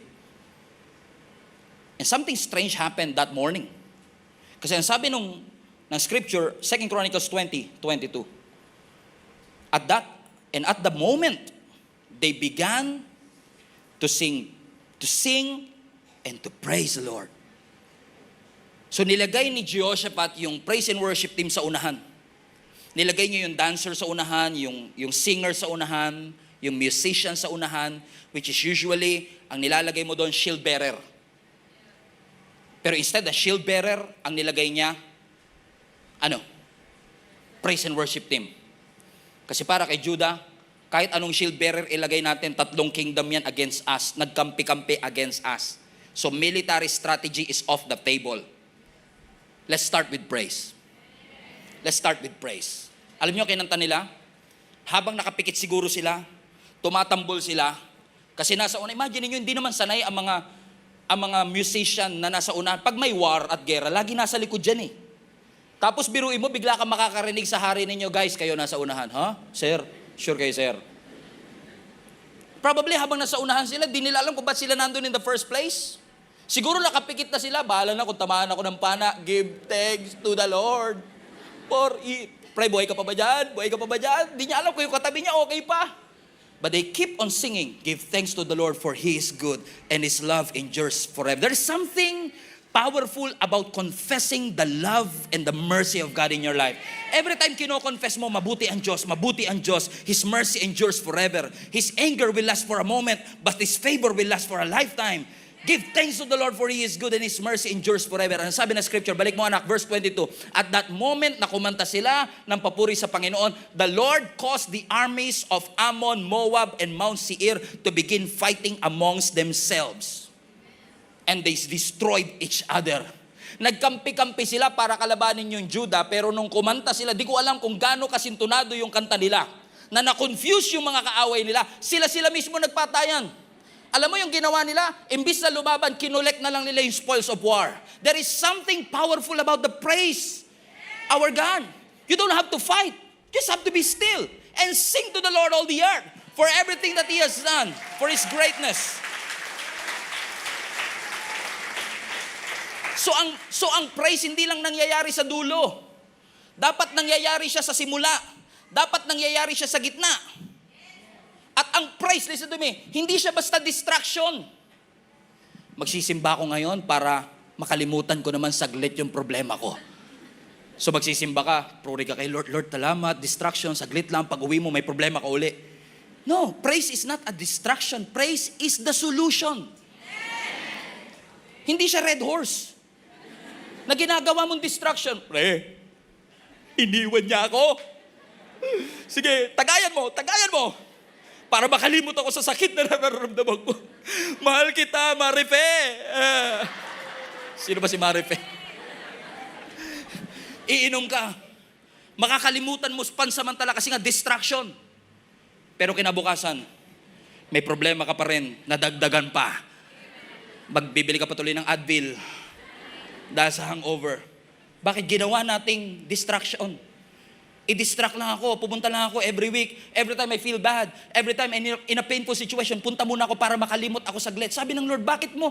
And something strange happened that morning. Kasi ang sabi ng scripture, 2 Chronicles 20:22. At the moment, they began to sing and to praise the Lord. So nilagay ni Jehoshaphat yung praise and worship team sa unahan. Nilagay niyo yung dancer sa unahan, yung singer sa unahan, yung musician sa unahan, which is usually, ang nilalagay mo doon, shield bearer. Pero instead, the shield bearer, ang nilagay niya, praise and worship team. Kasi para kay Judah, kahit anong shield bearer ilagay natin, 3 kingdom yan against us, nagkampi-kampi against us. So military strategy is off the table. Let's start with praise. Let's start with praise. Alam niyo kinanta nila? Habang nakapikit siguro sila, tumatambol sila, kasi nasa una, imagine niyo, hindi naman sanay ang mga musician na nasa una. Pag may war at gera, lagi nasa likod dyan eh. Tapos biruin mo, bigla ka makakarinig sa hari ninyo, guys, kayo nasa unahan. Sir? Sure kayo, sir? Probably habang nasa unahan sila, di nila alam kung ba't sila nandun in the first place. Siguro nakapikit na sila, bahala na kung tamaan ako ng pana, give thanks to the Lord for it. Pray, buhay ka pa ba dyan? Buhay ka pa ba dyan? Di niya alam kung yung katabi niya, okay pa. But they keep on singing, give thanks to the Lord for He is good and His love endures forever. There is something powerful about confessing the love and the mercy of God in your life. Every time kino-confess mo, mabuti ang Diyos, His mercy endures forever. His anger will last for a moment, but His favor will last for a lifetime. Give thanks to the Lord for He is good and His mercy endures forever. Ano sabi ng scripture? Balik mo anak, verse 22. At that moment na kumanta sila ng papuri sa Panginoon, the Lord caused the armies of Ammon, Moab, and Mount Seir to begin fighting amongst themselves. And they destroyed each other. Nagkampi-kampi sila para kalabanin yung Judah, pero nung kumanta sila, di ko alam kung gaano kasintunado yung kanta nila, na na-confuse yung mga kaaway nila, sila mismo nagpatayan. Alam mo yung ginawa nila? Imbis na lumaban, kinolect na lang nila yung spoils of war. There is something powerful about the praise our God. You don't have to fight. You just have to be still and sing to the Lord all the earth for everything that He has done, for His greatness. So ang praise hindi lang nangyayari sa dulo. Dapat nangyayari siya sa simula. Dapat nangyayari siya sa gitna. At ang praise, listen to me, hindi siya basta distraction. Magsisimba ako ngayon para makalimutan ko naman saglit yung problema ko. So magsisimba ka, puri ka kay Lord, Lord, salamat, distraction, saglit lang, pag uwi mo may problema ka uli. No, praise is not a distraction. Praise is the solution. Hindi siya red horse na ginagawa mong distraction. Pre, iniwan niya ako. Sige, tagayan mo. Para makalimot ako sa sakit na nararamdaman ko. Mahal kita, Marife. Sino ba si Marife? Iinom ka. Makakalimutan mo pansamantala kasi nga distraction. Pero kinabukasan, may problema ka pa rin, nadagdagan pa. Magbibili ka patuloy ng Advil dahil sa hangover. Bakit ginawa nating distraction? I-distract lang ako, pupunta lang ako every week, every time I feel bad, every time in a painful situation, punta muna ako para makalimot ako saglit. Sabi ng Lord, bakit mo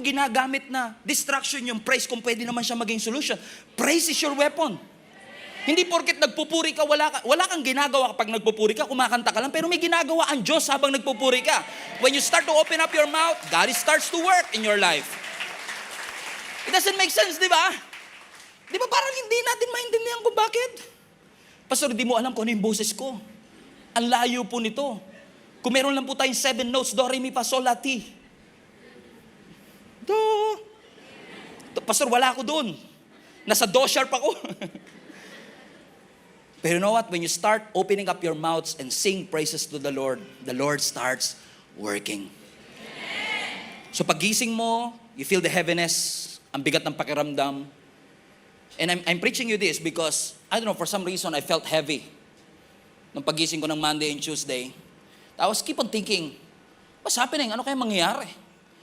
ginagamit na distraction yung praise kung pwede naman siya maging solution? Praise is your weapon. Hindi porket nagpupuri ka, wala kang ginagawa kapag nagpupuri ka, kumakanta ka lang, pero may ginagawa ang Diyos habang nagpupuri ka. When you start to open up your mouth, God starts to work in your life. It doesn't make sense, di ba? Di ba parang hindi natin maintindihan kung bakit? Pastor, di mo alam kung ano yung boses ko. Ang layo po nito. Kung meron lang po tayong 7 notes, do, re, mi, fa, sol, la, ti. Do. Pastor, wala ako dun. Nasa do sharp ako. Pero you know what? When you start opening up your mouths and sing praises to the Lord starts working. So pagising mo, you feel the heaviness, ang bigat ng pakiramdam. And I'm preaching you this because, I don't know, for some reason, I felt heavy. Nung pagising ko ng Monday and Tuesday, I was keep on thinking, what's happening? Ano kaya mangyayari?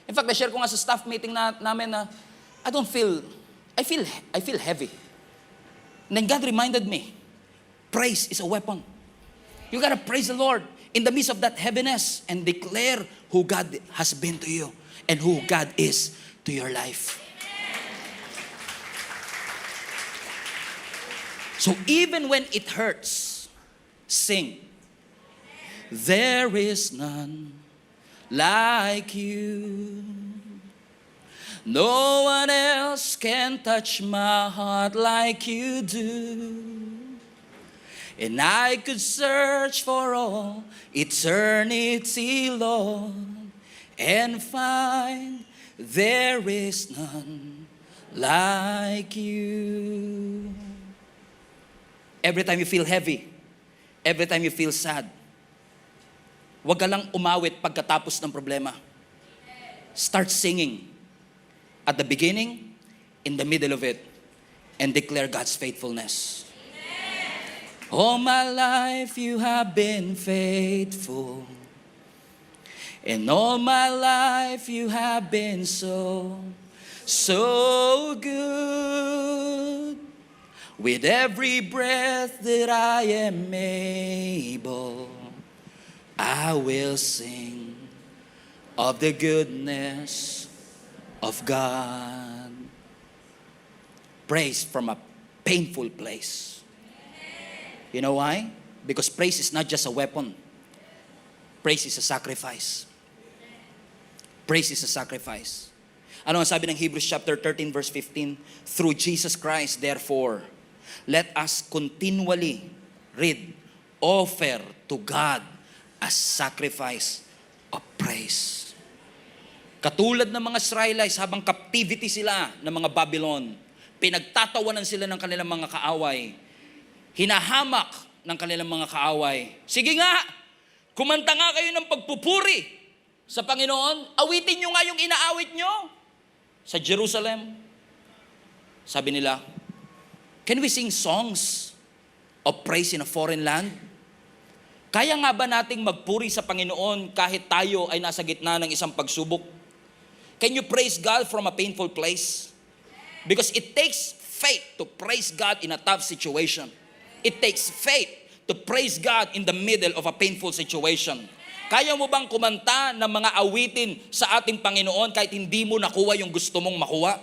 In fact, I-share ko nga sa staff meeting namin na, I feel heavy. And then God reminded me, praise is a weapon. You gotta praise the Lord in the midst of that heaviness and declare who God has been to you and who God is to your life. So even when it hurts, sing. There is none like you. No one else can touch my heart like you do. And I could search for all eternity, Lord, and find there is none like you. Every time you feel heavy, every time you feel sad, huwag ka lang umawit pagkatapos ng problema. Start singing at the beginning, in the middle of it, and declare God's faithfulness. All my life you have been faithful. And all my life you have been so good. With every breath that I am able, I will sing of the goodness of God. Praise from a painful place. You know why? Because praise is not just a weapon. Praise is a sacrifice. Praise is a sacrifice. Ano ang sabi ng Hebrews chapter 13 verse 15? Through Jesus Christ, therefore, let us continually offer to God a sacrifice of praise. Katulad ng mga Israelites habang captivity sila ng mga Babylon, pinagtatawanan sila ng kanilang mga kaaway. Hinahamak ng kanilang mga kaaway. Sige nga, kumanta nga kayo ng pagpupuri sa Panginoon. Awitin nyo nga yung inaawit nyo sa Jerusalem. Sabi nila, can we sing songs of praise in a foreign land? Kaya nga ba nating magpuri sa Panginoon kahit tayo ay nasa gitna ng isang pagsubok? Can you praise God from a painful place? Because it takes faith to praise God in a tough situation. It takes faith to praise God in the middle of a painful situation. Kaya mo bang kumanta ng mga awitin sa ating Panginoon kahit hindi mo nakuha yung gusto mong makuha?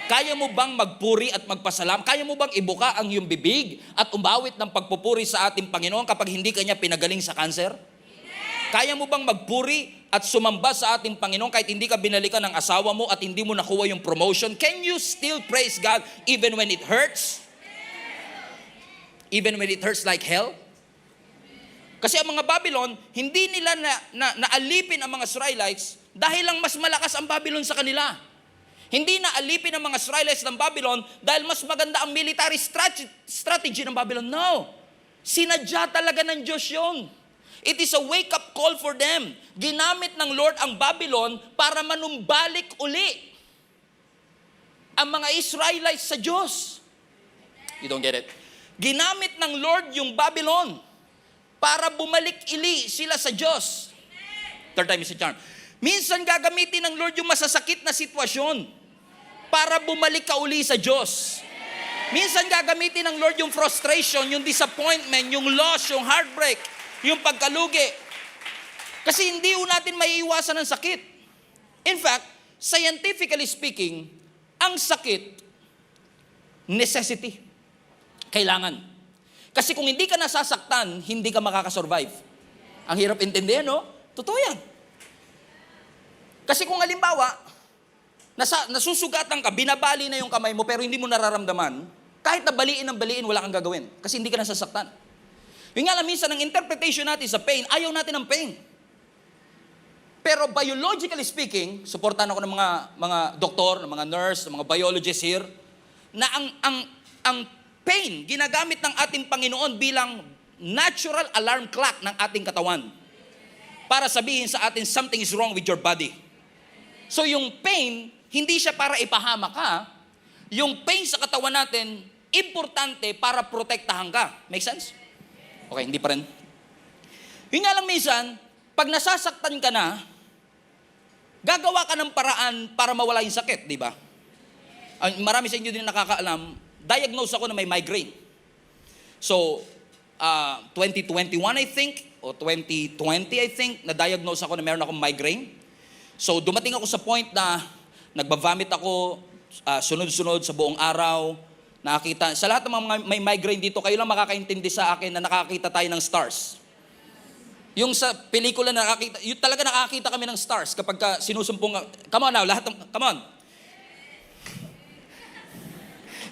Kaya mo bang magpuri at magpasalam? Kaya mo bang ibuka ang iyong bibig at umawit ng pagpupuri sa ating Panginoon kapag hindi kanya pinagaling sa cancer? Kaya mo bang magpuri at sumamba sa ating Panginoon kahit hindi ka binalikan ng asawa mo at hindi mo nakuha yung promotion? Can you still praise God even when it hurts? Even when it hurts like hell? Kasi ang mga Babylon, hindi nila naalipin ang mga Israelites dahil lang mas malakas ang Babylon sa kanila. Hindi naalipin ang mga Israelites ng Babylon dahil mas maganda ang military strategy ng Babylon. No. Sinadya talaga ng Diyos yun. It is a wake-up call for them. Ginamit ng Lord ang Babylon para manumbalik uli ang mga Israelites sa Diyos. You don't get it? Ginamit ng Lord yung Babylon para bumalik ili sila sa Diyos. Third time is a charm. Minsan gagamitin ng Lord yung masasakit na sitwasyon para bumalik ka uli sa Diyos. Minsan gagamitin ng Lord yung frustration, yung disappointment, yung loss, yung heartbreak, yung pagkalugi. Kasi hindi natin maiiwasan ang sakit. In fact, scientifically speaking, ang sakit, necessity. Kailangan. Kasi kung hindi ka nasasaktan, hindi ka makakasurvive. Ang hirap intindihan, no? Totoo yan. Kasi kung halimbawa, nasusugatan ka, binabali na yung kamay mo, pero hindi mo nararamdaman, kahit na baliin ng baliin, wala kang gagawin. Kasi hindi ka nasasaktan. Yung nga lang, minsan, ang interpretation natin sa pain, ayaw natin ng pain. Pero biologically speaking, supportan ako ng mga doktor, ng mga nurse, ng mga biologists here, na ang pain, ginagamit ng ating Panginoon bilang natural alarm clock ng ating katawan. Para sabihin sa atin, something is wrong with your body. So yung pain, hindi siya para ipahamak ka. Yung pain sa katawan natin, importante para protektahan ka. Make sense? Okay, hindi pa rin. Yun nga lang minsan, pag nasasaktan ka na, gagawa ka ng paraan para mawala yung sakit, di ba? Marami sa inyo din nakakaalam, diagnose ako na may migraine. So, 2021 I think, o 2020 I think, na-diagnose ako na meron akong migraine. So, dumating ako sa point na nagbavomit ako sunod-sunod sa buong araw. Nakakita, sa lahat ng mga may migraine dito, kayo lang makakaintindi sa akin na nakakita tayo ng stars. Yung sa pelikula na nakakita, yung talaga nakakita kami ng stars kapag sinusumpong, come on now, come on.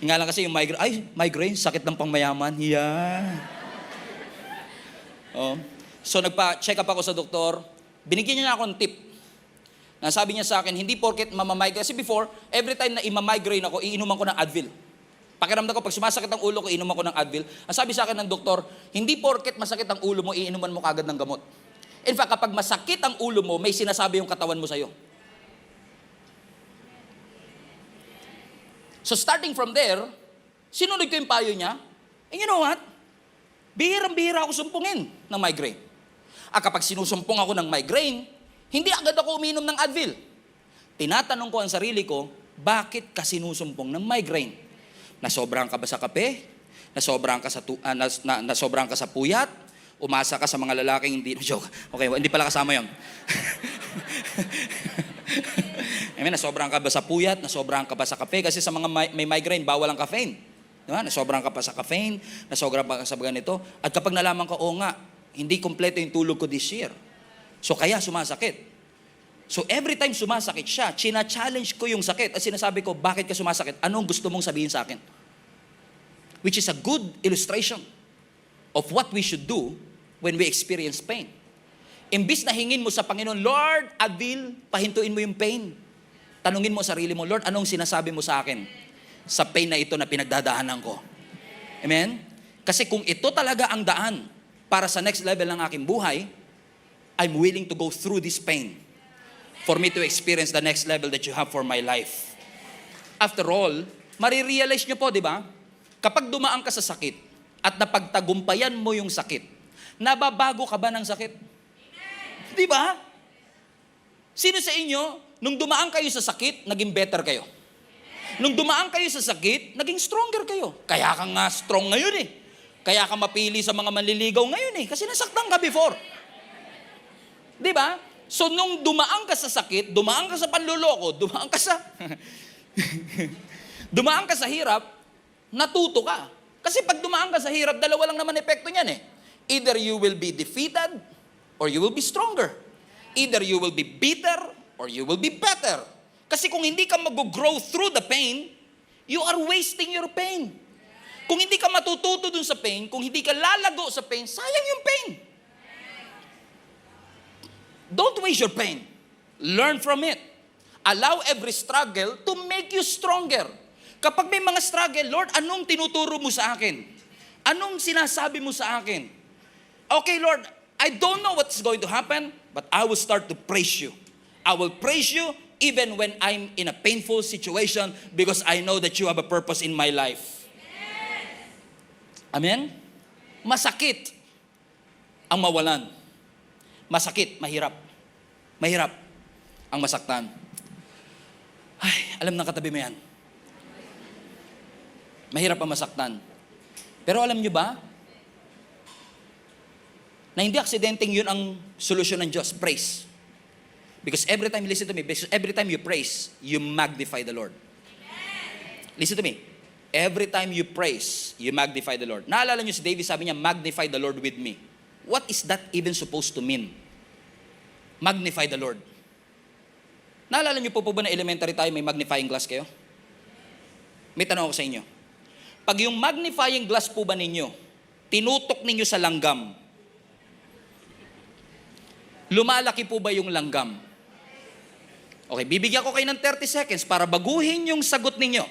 Yung nga lang kasi yung migraine, sakit ng pangmayaman. Yeah. Oh. So nagpa-check up ako sa doktor, binigyan niya ako ng tip. Nasabi niya sa akin, hindi porket mamamigraine, kasi before, every time na imamigraine ako, iinuman ko ng Advil. Pakiramdam ko, pag sumasakit ang ulo ko, iinuman ko ng Advil. Ang sabi sa akin ng doktor, hindi porket masakit ang ulo mo, iinuman mo kagad ng gamot. In fact, kapag masakit ang ulo mo, may sinasabi yung katawan mo sa'yo. So starting from there, sinunod ko yung payo niya, and you know what? Bihirang-bihira ako sumpungin ng migraine. Kapag sinusumpong ako ng migraine, hindi agad ako uminom ng Advil. Tinatanong ko ang sarili ko, bakit ka sinusumpong ng migraine? Nasobrahan ka ba sa kape? Nasobrahan ka sa nasobrahan ka sa puyat? Umasa ka sa mga lalaking hindi joke. Okay, hindi pala kasama 'yon. Nasobrahan ka ba sa puyat? Nasobrahan ka ba sa kape? Kasi sa mga may migraine, bawal ang caffeine. Diba? Nasobrahan ka pa sa caffeine, nasobrahan pa sa ganito. At kapag nalaman ka, nga, hindi kompleto yung tulog ko this year. So kaya sumasakit. So every time sumasakit siya, china-challenge ko yung sakit at sinasabi ko, bakit ka sumasakit? Anong gusto mong sabihin sa akin? Which is a good illustration of what we should do when we experience pain. Imbis na hingin mo sa Panginoon, Lord, Adil, pahintuin mo yung pain. Tanungin mo sa sarili mo, Lord, anong sinasabi mo sa akin sa pain na ito na pinagdadaanan ko? Amen? Kasi kung ito talaga ang daan para sa next level ng aking buhay, I'm willing to go through this pain for me to experience the next level that you have for my life. After all, marirealize nyo po, di ba? Kapag dumaan ka sa sakit at napagtagumpayan mo yung sakit, nababago ka ba ng sakit? Di ba? Sino sa inyo, nung dumaan kayo sa sakit, naging better kayo? Nung dumaan kayo sa sakit, naging stronger kayo. Kaya ka nga strong ngayon eh. Kaya ka mapili sa mga manliligaw ngayon eh. Kasi nasaktan ka before. Di ba? So nung dumaan ka sa sakit, dumaan ka sa panluloko, dumaan ka sa dumaan ka sa hirap, natuto ka. Kasi pag dumaan ka sa hirap, dalawa lang naman epekto niyan eh. Either you will be defeated or you will be stronger. Either you will be bitter or you will be better. Kasi kung hindi ka mag-grow through the pain, you are wasting your pain. Kung hindi ka matututo dun sa pain, kung hindi ka lalago sa pain, sayang yung pain. Don't waste your pain. Learn from it. Allow every struggle to make you stronger. Kapag may mga struggle, Lord, anong tinuturo mo sa akin? Anong sinasabi mo sa akin? Okay, Lord, I don't know what's going to happen, but I will start to praise you. I will praise you even when I'm in a painful situation because I know that you have a purpose in my life. Amen? Masakit ang mawalan. Masakit, mahirap. Mahirap ang masaktan. Ay, alam ng katabi mo yan. Mahirap ang masaktan. Pero alam nyo ba, na hindi aksidenteng yun ang solusyon ng Diyos, praise. Because every time, listen to me, because every time you praise, you magnify the Lord. Listen to me. Every time you praise, you magnify the Lord. Naalala nyo si David, sabi niya, magnify the Lord with me. What is that even supposed to mean? Magnify the Lord. Naalala nyo po ba na elementary tayo, may magnifying glass kayo? May tanong ako sa inyo. Pag yung magnifying glass po ba ninyo, tinutok ninyo sa langgam, lumalaki po ba yung langgam? Okay, bibigyan ko kayo ng 30 seconds para baguhin yung sagot ninyo.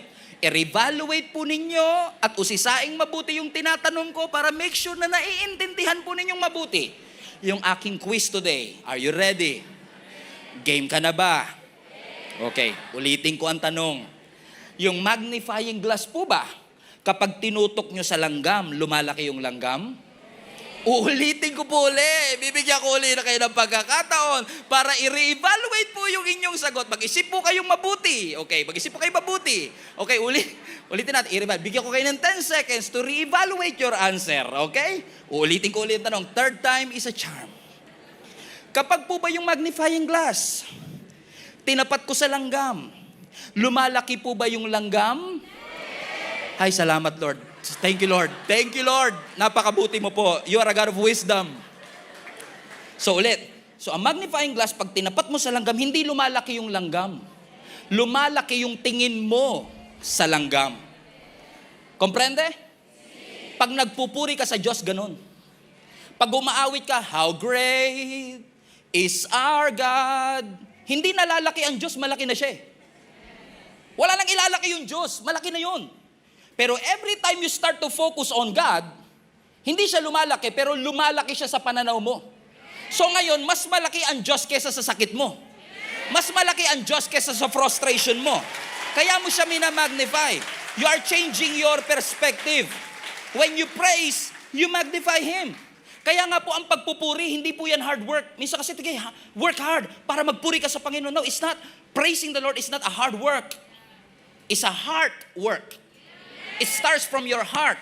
I-revaluate po ninyo at usisaing mabuti yung tinatanong ko para make sure na naiintindihan po ninyong mabuti yung aking quiz today. Are you ready? Game ka na ba? Okay, ulitin ko ang tanong. Yung magnifying glass po ba, kapag tinutok nyo sa langgam, lumalaki yung langgam? Uulitin ko po uli. Bibigyan ko uli na kayo ng pagkakataon para i-re-evaluate po yung inyong sagot. Mag-isip po kayong mabuti. Okay, mag-isip po kayo mabuti. Okay, ulitin natin. Bigyan ko kayo ng 10 seconds to re-evaluate your answer. Okay? Uulitin ko ulit ang tanong. Third time is a charm. Kapag po ba yung magnifying glass, tinapat ko sa langgam, lumalaki po ba yung langgam? Ay, salamat Lord. Thank you, Lord. Thank you, Lord. Napakabuti mo po. You are a God of wisdom. So ulit. So ang magnifying glass, pag tinapat mo sa langgam, hindi lumalaki yung langgam. Lumalaki yung tingin mo sa langgam. Komprende? Pag nagpupuri ka sa Diyos, ganun. Pag umaawit ka, how great is our God. Hindi nalalaki ang Diyos, malaki na siya. Wala nang ilalaki yung Diyos, malaki na yun. Pero every time you start to focus on God, hindi siya lumalaki, pero lumalaki siya sa pananaw mo. So ngayon, mas malaki ang Diyos kesa sa sakit mo. Mas malaki ang Diyos kesa sa frustration mo. Kaya mo siya minamagnify. You are changing your perspective. When you praise, you magnify Him. Kaya nga po ang pagpupuri, hindi po yan hard work. Minsan kasi, work hard para magpuri ka sa Panginoon. No, it's not. Praising the Lord is not a hard work. It's a heart work. It starts from your heart.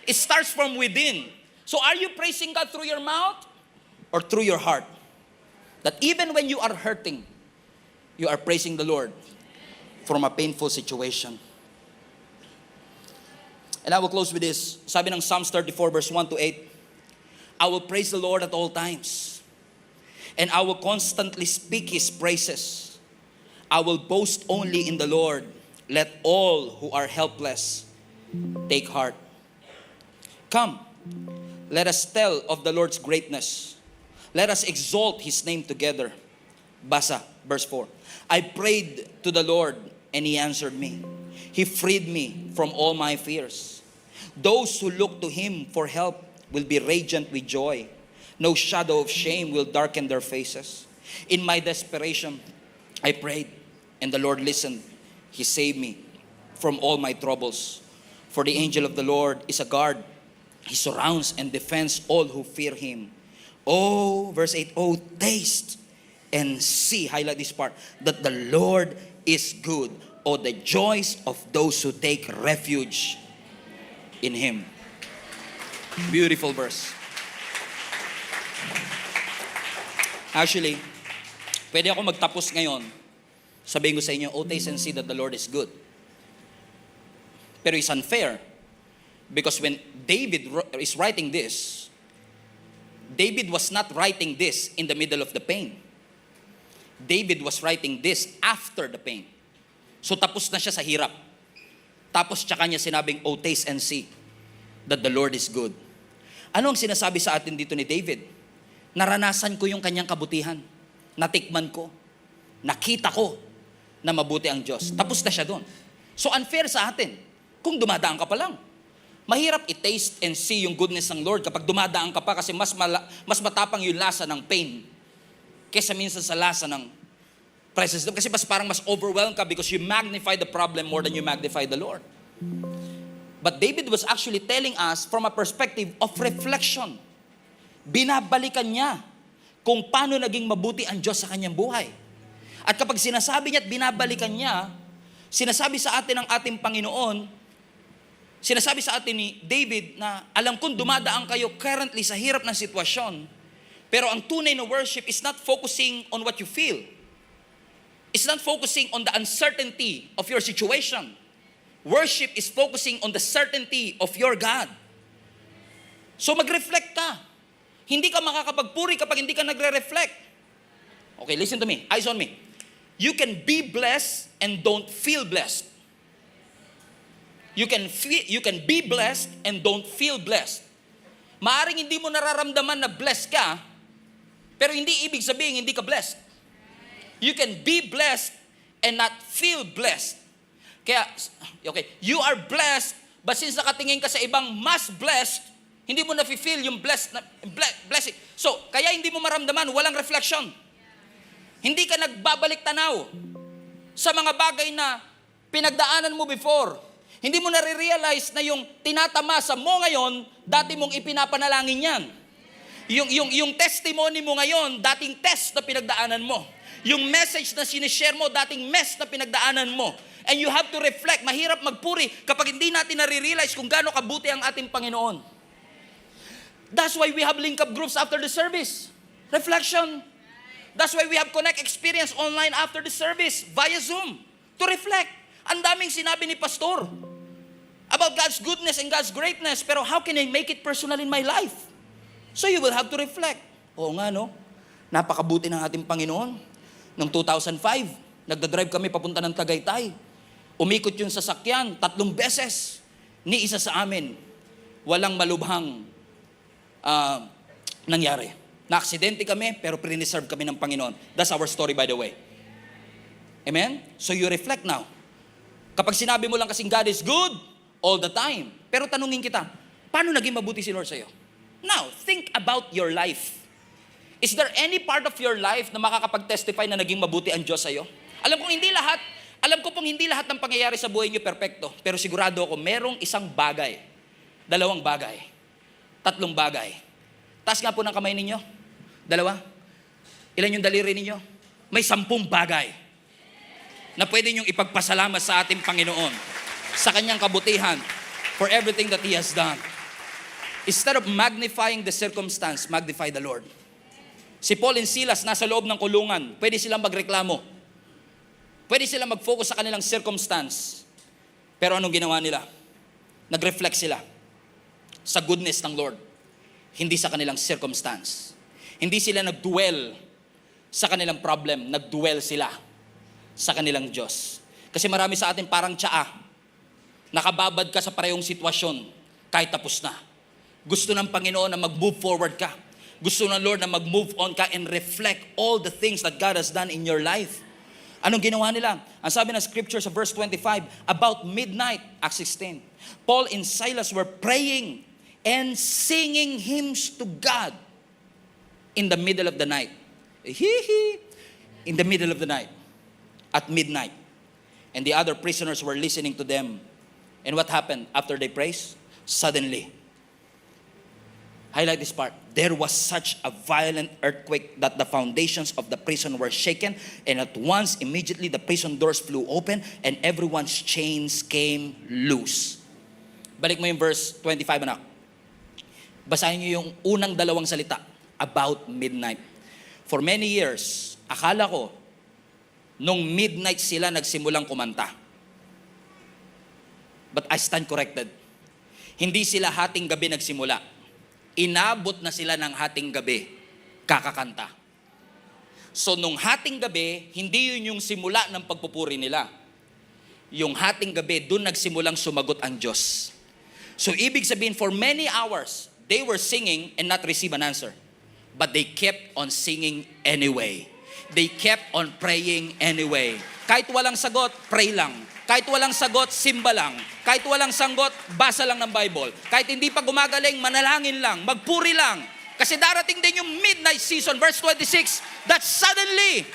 It starts from within. So are you praising God through your mouth or through your heart? That even when you are hurting, you are praising the Lord from a painful situation. And I will close with this. Sabi ng Psalms 34 verse 1 to 8, I will praise the Lord at all times, and I will constantly speak His praises. I will boast only in the Lord. Let all who are helpless take heart. Come, let us tell of the Lord's greatness. Let us exalt His name together. Basa, verse 4. I prayed to the Lord and He answered me. He freed me from all my fears. Those who look to Him for help will be radiant with joy. No shadow of shame will darken their faces. In my desperation, I prayed, and the Lord listened. He saved me from all my troubles. For the angel of the Lord is a guard. He surrounds and defends all who fear Him. Oh, verse 8, oh, taste and see, highlight this part, that the Lord is good. Oh, the joys of those who take refuge in Him. Beautiful verse. Actually, pwede ako magtapos ngayon. Sabihin ko sa inyo, oh, taste and see that the Lord is good. Pero it's unfair. Because when David is writing this, David was not writing this in the middle of the pain. David was writing this after the pain. So tapos na siya sa hirap. Tapos tsaka niya sinabing, oh, taste and see that the Lord is good. Ano ang sinasabi sa atin dito ni David? Naranasan ko yung kanyang kabutihan. Natikman ko. Nakita ko na mabuti ang Diyos. Tapos na siya doon. So unfair sa atin kung dumadaan ka pa lang. Mahirap i-taste and see yung goodness ng Lord kapag dumadaan ka pa kasi mas matapang yung lasa ng pain kesa minsan sa lasa ng presence. Kasi parang mas overwhelmed ka because you magnify the problem more than you magnify the Lord. But David was actually telling us from a perspective of reflection. Binabalikan niya kung paano naging mabuti ang Diyos sa kanyang buhay. At kapag sinasabi niya at binabalikan niya, sinasabi sa atin ng ating Panginoon, sinasabi sa atin ni David na alam kong dumadaan kayo currently sa hirap ng sitwasyon, pero ang tunay na worship is not focusing on what you feel. It's not focusing on the uncertainty of your situation. Worship is focusing on the certainty of your God. So mag-reflect ka. Hindi ka makakapagpuri kapag hindi ka nagre-reflect. Okay, listen to me. Eyes on me. You can be blessed and don't feel blessed. You can be blessed and don't feel blessed. Maaring hindi mo nararamdaman na blessed ka, pero hindi ibig sabihin hindi ka blessed. You can be blessed and not feel blessed. Kaya, okay, you are blessed, but since nakatingin ka sa ibang mas blessed, hindi mo na-feel yung blessing. So, kaya hindi mo maramdaman, walang reflection. Hindi ka nagbabalik tanaw sa mga bagay na pinagdaanan mo before. Hindi mo nare-realize na yung tinatamasa mo ngayon, dati mong ipinapanalangin yan. Yung testimony mo ngayon, dating test na pinagdaanan mo. Yung message na sinishare mo, dating mess na pinagdaanan mo. And you have to reflect. Mahirap magpuri kapag hindi natin nare-realize kung gaano kabuti ang ating Panginoon. That's why we have link-up groups after the service. Reflection. That's why we have Connect Experience online after the service via Zoom to reflect. Ang daming sinabi ni Pastor about God's goodness and God's greatness, pero how can I make it personal in my life? So you will have to reflect. Oo nga, no? Napakabuti ng ating Panginoon. Noong 2005, nagdadrive kami papunta ng Tagaytay. Umikot yung sasakyan 3 beses. Ni isa sa amin, walang malubhang nangyari. Na-aksidente kami, pero pre-reserve kami ng Panginoon. That's our story, by the way. Amen? So you reflect now. Kapag sinabi mo lang kasing God is good all the time, pero tanungin kita, paano naging mabuti si Lord sa'yo? Now, think about your life. Is there any part of your life na makakapag-testify na naging mabuti ang Diyos sa'yo? Alam ko pong hindi lahat ng pangyayari sa buhay niyo perpekto, pero sigurado ako merong isang bagay, 2 bagay, 3 bagay. Taas nga po ng kamay ninyo. 2. Ilan yung daliri ninyo? May 10 bagay na pwede niyong ipagpasalamat sa ating Panginoon sa kanyang kabutihan for everything that He has done. Instead of magnifying the circumstance, magnify the Lord. Si Paul and Silas nasa loob ng kulungan, pwede silang magreklamo. Pwede silang mag-focus sa kanilang circumstance. Pero anong ginawa nila? Nag-reflect sila sa goodness ng Lord, hindi sa kanilang circumstance. Hindi sila nag-dwell sa kanilang problem, nag-dwell sila sa kanilang Diyos. Kasi marami sa atin parang tsaa. Nakababad ka sa parehong sitwasyon kahit tapos na. Gusto ng Panginoon na mag-move forward ka. Gusto ng Lord na mag-move on ka and reflect all the things that God has done in your life. Anong ginawa nila? Ang sabi ng scripture sa verse 25, about midnight, Acts 16, Paul and Silas were praying and singing hymns to God in the middle of the night. In the middle of the night, at midnight. And the other prisoners were listening to them. And what happened after they praised? Suddenly, highlight this part, there was such a violent earthquake that the foundations of the prison were shaken, and at once, immediately, the prison doors flew open, and everyone's chains came loose. Balik mo yung verse 25, anak. Basahin niyo yung unang dalawang salita, about midnight. For many years, akala ko, nung midnight sila nagsimulang kumanta. But I stand corrected. Hindi sila hating gabi nagsimula. Inabot na sila ng hating gabi, kakakanta. So nung hating gabi, hindi yun yung simula ng pagpupuri nila. Yung hating gabi, dun nagsimulang sumagot ang Diyos. So ibig sabihin, for many hours, they were singing and not receive an answer. But they kept on singing anyway. They kept on praying anyway. Kahit walang sagot, pray lang. Kahit walang sagot, simba lang. Kahit walang sagot, basa lang ng Bible. Kahit hindi pa gumagaling, manalangin lang, magpuri lang. Kasi darating din yung midnight season, verse 26, that suddenly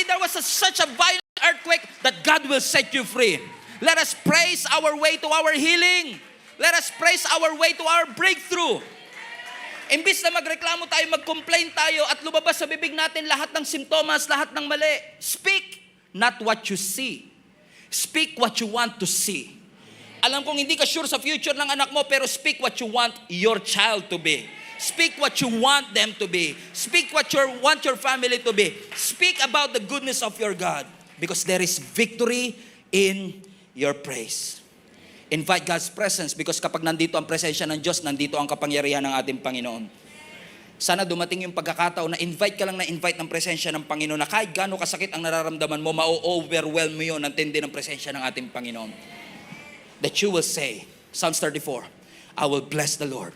there was such a violent earthquake that God will set you free. Let us praise our way to our healing. Let us praise our way to our breakthrough. Imbis na magreklamo tayo, mag-complain tayo at lumabas sa bibig natin lahat ng simptomas, lahat ng mali. Speak not what you see. Speak what you want to see. Alam kong hindi ka sure sa future ng anak mo, pero speak what you want your child to be. Speak what you want them to be. Speak what you want your family to be. Speak about the goodness of your God, because there is victory in your praise. Invite God's presence, because kapag nandito ang presensya ng Diyos, nandito ang kapangyarihan ng ating Panginoon. Sana dumating yung pagkakataon na invite ka lang na invite ng presensya ng Panginoon, na kahit gaano kasakit ang nararamdaman mo, ma-overwhelm mo yun ng tindi ng presensya ng ating Panginoon. That you will say, Psalms 34, I will bless the Lord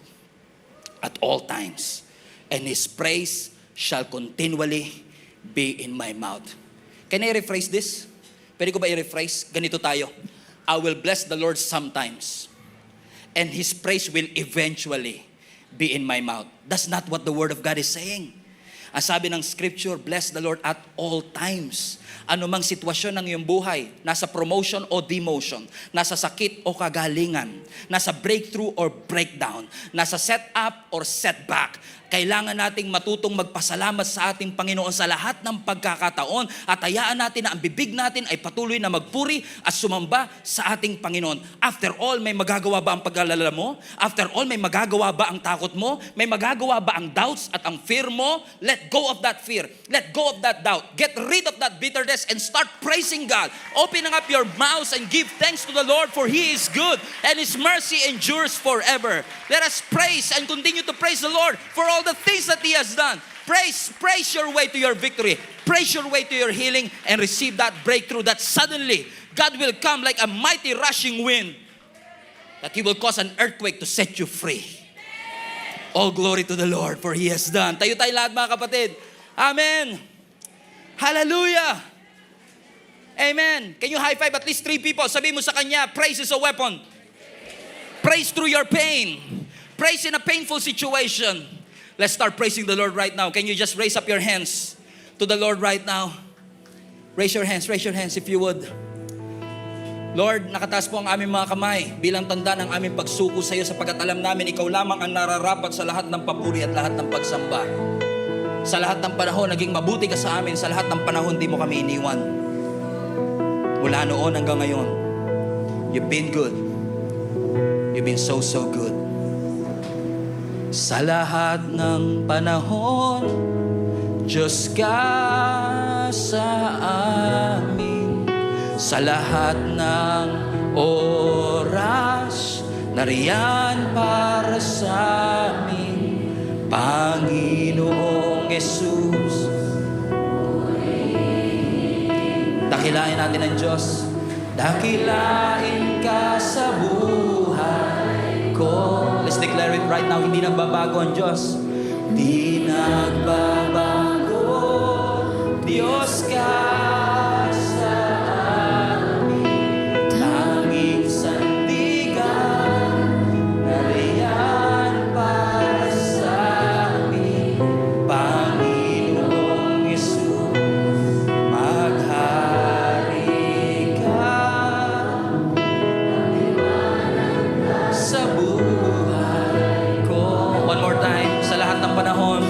at all times, and His praise shall continually be in my mouth. Can I rephrase this? Pwede ko ba i-rephrase? Ganito tayo. I will bless the Lord sometimes, and His praise will eventually be in my mouth. That's not what the Word of God is saying. Ang sabi ng Scripture, bless the Lord at all times. Ano mang sitwasyon ng iyong buhay, nasa promotion o demotion, nasa sakit o kagalingan, nasa breakthrough or breakdown, nasa set up or setback, kailangan nating matutong magpasalamat sa ating Panginoon sa lahat ng pagkakataon at hayaan natin na ang bibig natin ay patuloy na magpuri at sumamba sa ating Panginoon. After all, may magagawa ba ang pag-alala mo? After all, may magagawa ba ang takot mo? May magagawa ba ang doubts at ang fear mo? Let go of that fear. Let go of that doubt. Get rid of that bitterness and start praising God. Opening up your mouths and give thanks to the Lord, for He is good and His mercy endures forever. Let us praise and continue to praise the Lord for all the things that He has done. Praise your way to your victory. Praise your way to your healing and receive that breakthrough that suddenly God will come like a mighty rushing wind, that He will cause an earthquake to set you free. All glory to the Lord, for He has done. Tayo lahat mga kapatid. Amen. Hallelujah. Amen. Can you high five at least 3 people? Sabi mo sa kanya, praise is a weapon. Praise through your pain. Praise in a painful situation. Let's start praising the Lord right now. Can you just raise up your hands to the Lord right now? Raise your hands if you would. Lord, nakataas po ang aming mga kamay bilang tanda ng aming pagsuko sa iyo, sapagkat alam namin ikaw lamang ang nararapat sa lahat ng papuri at lahat ng pagsamba. Sa lahat ng panahon, naging mabuti ka sa amin. Sa lahat ng panahon, di mo kami iniwan. Mula noon hanggang ngayon, you've been good. You've been so good. Sa lahat ng panahon, Diyos ka sa amin. Sa lahat ng oras, nariyan para sa amin, Panginoong Jesus. Dakilain natin ang Diyos. Dakilain ka sa buhay ko. Let's declare it right now. Hindi nagbabago ang Diyos. Di nagbabago, Diyos ka sa amin, tanging sandigan, nariyan para sa amin, Panginoong Hesus, maghari ka sa buhay ko. One more time, sa lahat ng panahon.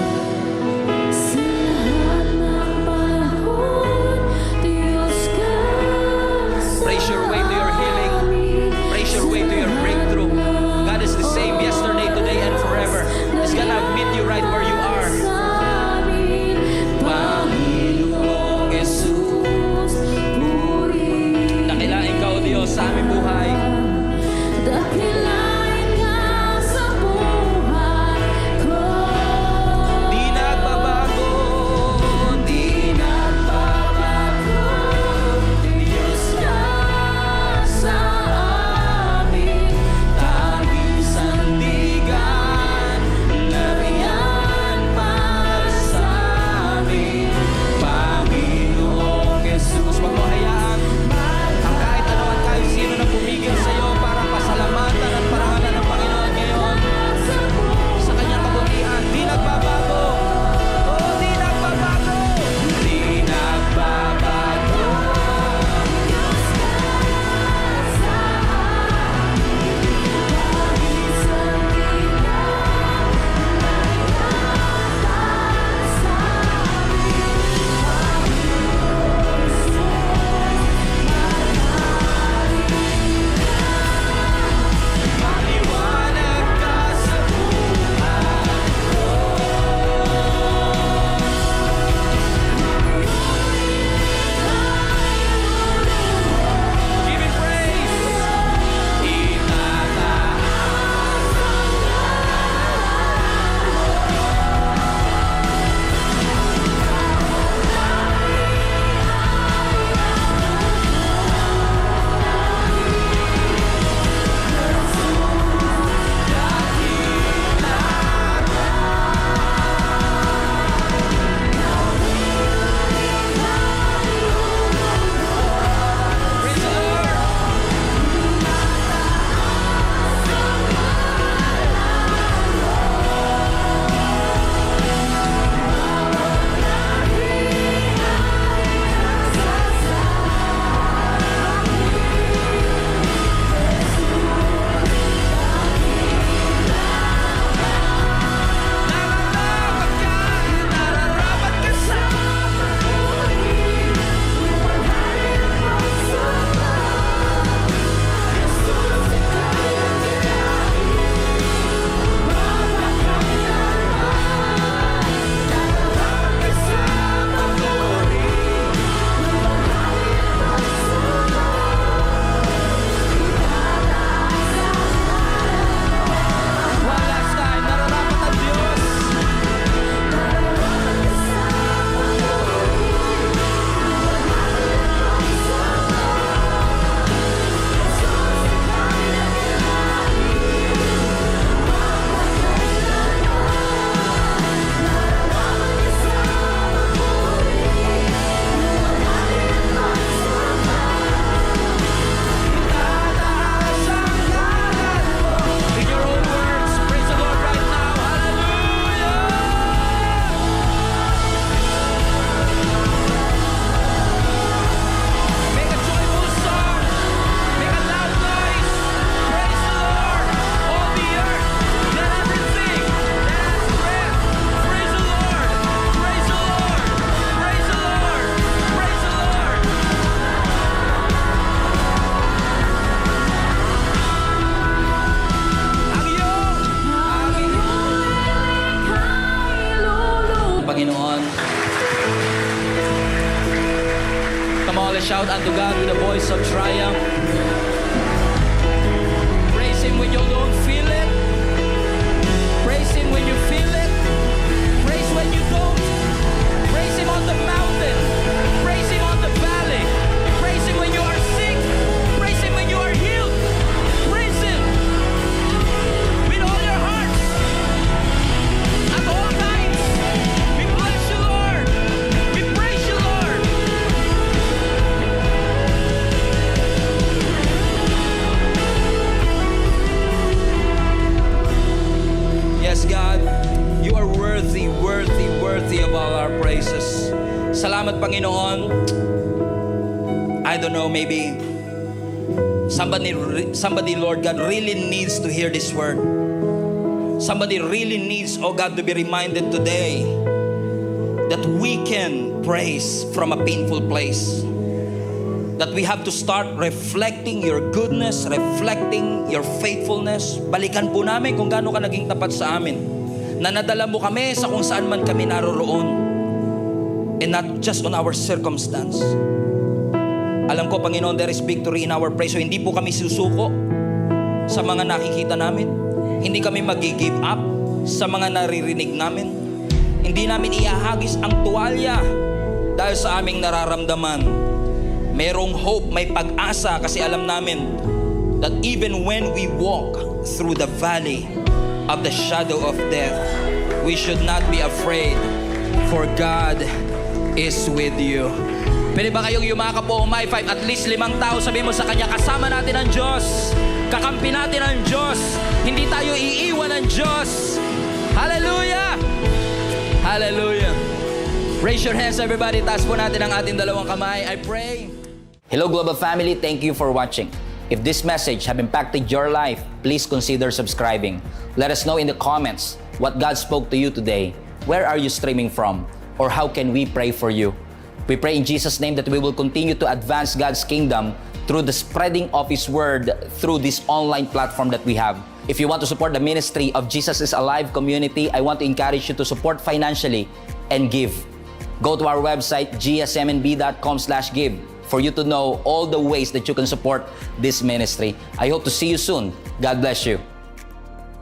Sa lahat ng panahon, Diyos ka sa Praise your way to your healing. Praise your way to your breakthrough. God is the same yesterday, today, and forever. He's gonna meet you right where you are. Panginoong Jesus, dakilain ka, O Diyos, sa aming buhay. Dakilain ka sa buhay ko. Di nagbabago, di Nagbabago, Diyos ka sa amin, tanging sandigan, nariyan para sa amin, Panginoong Jesus. Huwag mo hayaan ang kahit ano at kahit sino na pumigil sa iyo para pasalamatan at parangalan ng Panginoon ngayon sa kanyang kabutihan. Di nagbabago. Oh, di nagbabago. Di nagbabago. Diyos ka sa amin, tanging sandigan, nariyan sa amin, Maliwanag ka sa buhay ko. Give Him praise. Itataas Praise the Lord. Nararapat ka sa one last time. Nararapat ang Diyos. Itataas ang ngalan mo. In your own words, praise the Lord right now. Hallelujah! Make a joyful song. Make a loud noise. Praise the Lord. All the earth. Let everything that has breath. Praise the Lord. Praise the Lord. Praise the Lord. Praise the Lord. Ang iyong Panginoon. Come on, let's shout unto God with a voice of triumph. Praise Him when you don't feel it. Praise Him when you feel it. Praise when you don't. Praise Him on the mountain. Praise Him on the valley. Praise Him when you are sick. Praise Him when you are healed. Praise Him with all your hearts at all times. Salamat, Panginoon. I don't know, maybe somebody, Lord God, really needs to hear this word. Somebody really needs, oh God, to be reminded today that we can praise from a painful place. That we have to start reflecting your goodness, reflecting your faithfulness. Balikan po namin kung gaano ka naging tapat sa amin. Na nadala mo kami sa kung saan man kami naroroon. And not just on our circumstance. Alam ko, Panginoon, there is victory in our praise. So hindi po kami susuko sa mga nakikita namin. Hindi kami mag-give up sa mga naririnig namin. Hindi namin iahagis ang tuwalya dahil sa aming nararamdaman. Merong hope, may pag-asa kasi alam namin that even when we walk through the valley of the shadow of death, we should not be afraid, for God is with you. Pwede ba kayong yumakap po, my five, at least 5 tao, sabi mo sa kanya, kasama natin ang Diyos, kakampi natin ang Diyos, hindi tayo iiwan ng Diyos. Hallelujah! Hallelujah! Raise your hands, everybody. Taas po natin ang ating dalawang kamay. I pray. Hello, Global Family. Thank you for watching. If this message have impacted your life, please consider subscribing. Let us know in the comments what God spoke to you today. Where are you streaming from? Or how can we pray for you? We pray in Jesus' name that we will continue to advance God's kingdom through the spreading of His Word through this online platform that we have. If you want to support the ministry of Jesus is Alive community, I want to encourage you to support financially and give. Go to our website, gsmnb.com/give, for you to know all the ways that you can support this ministry. I hope to see you soon. God bless you.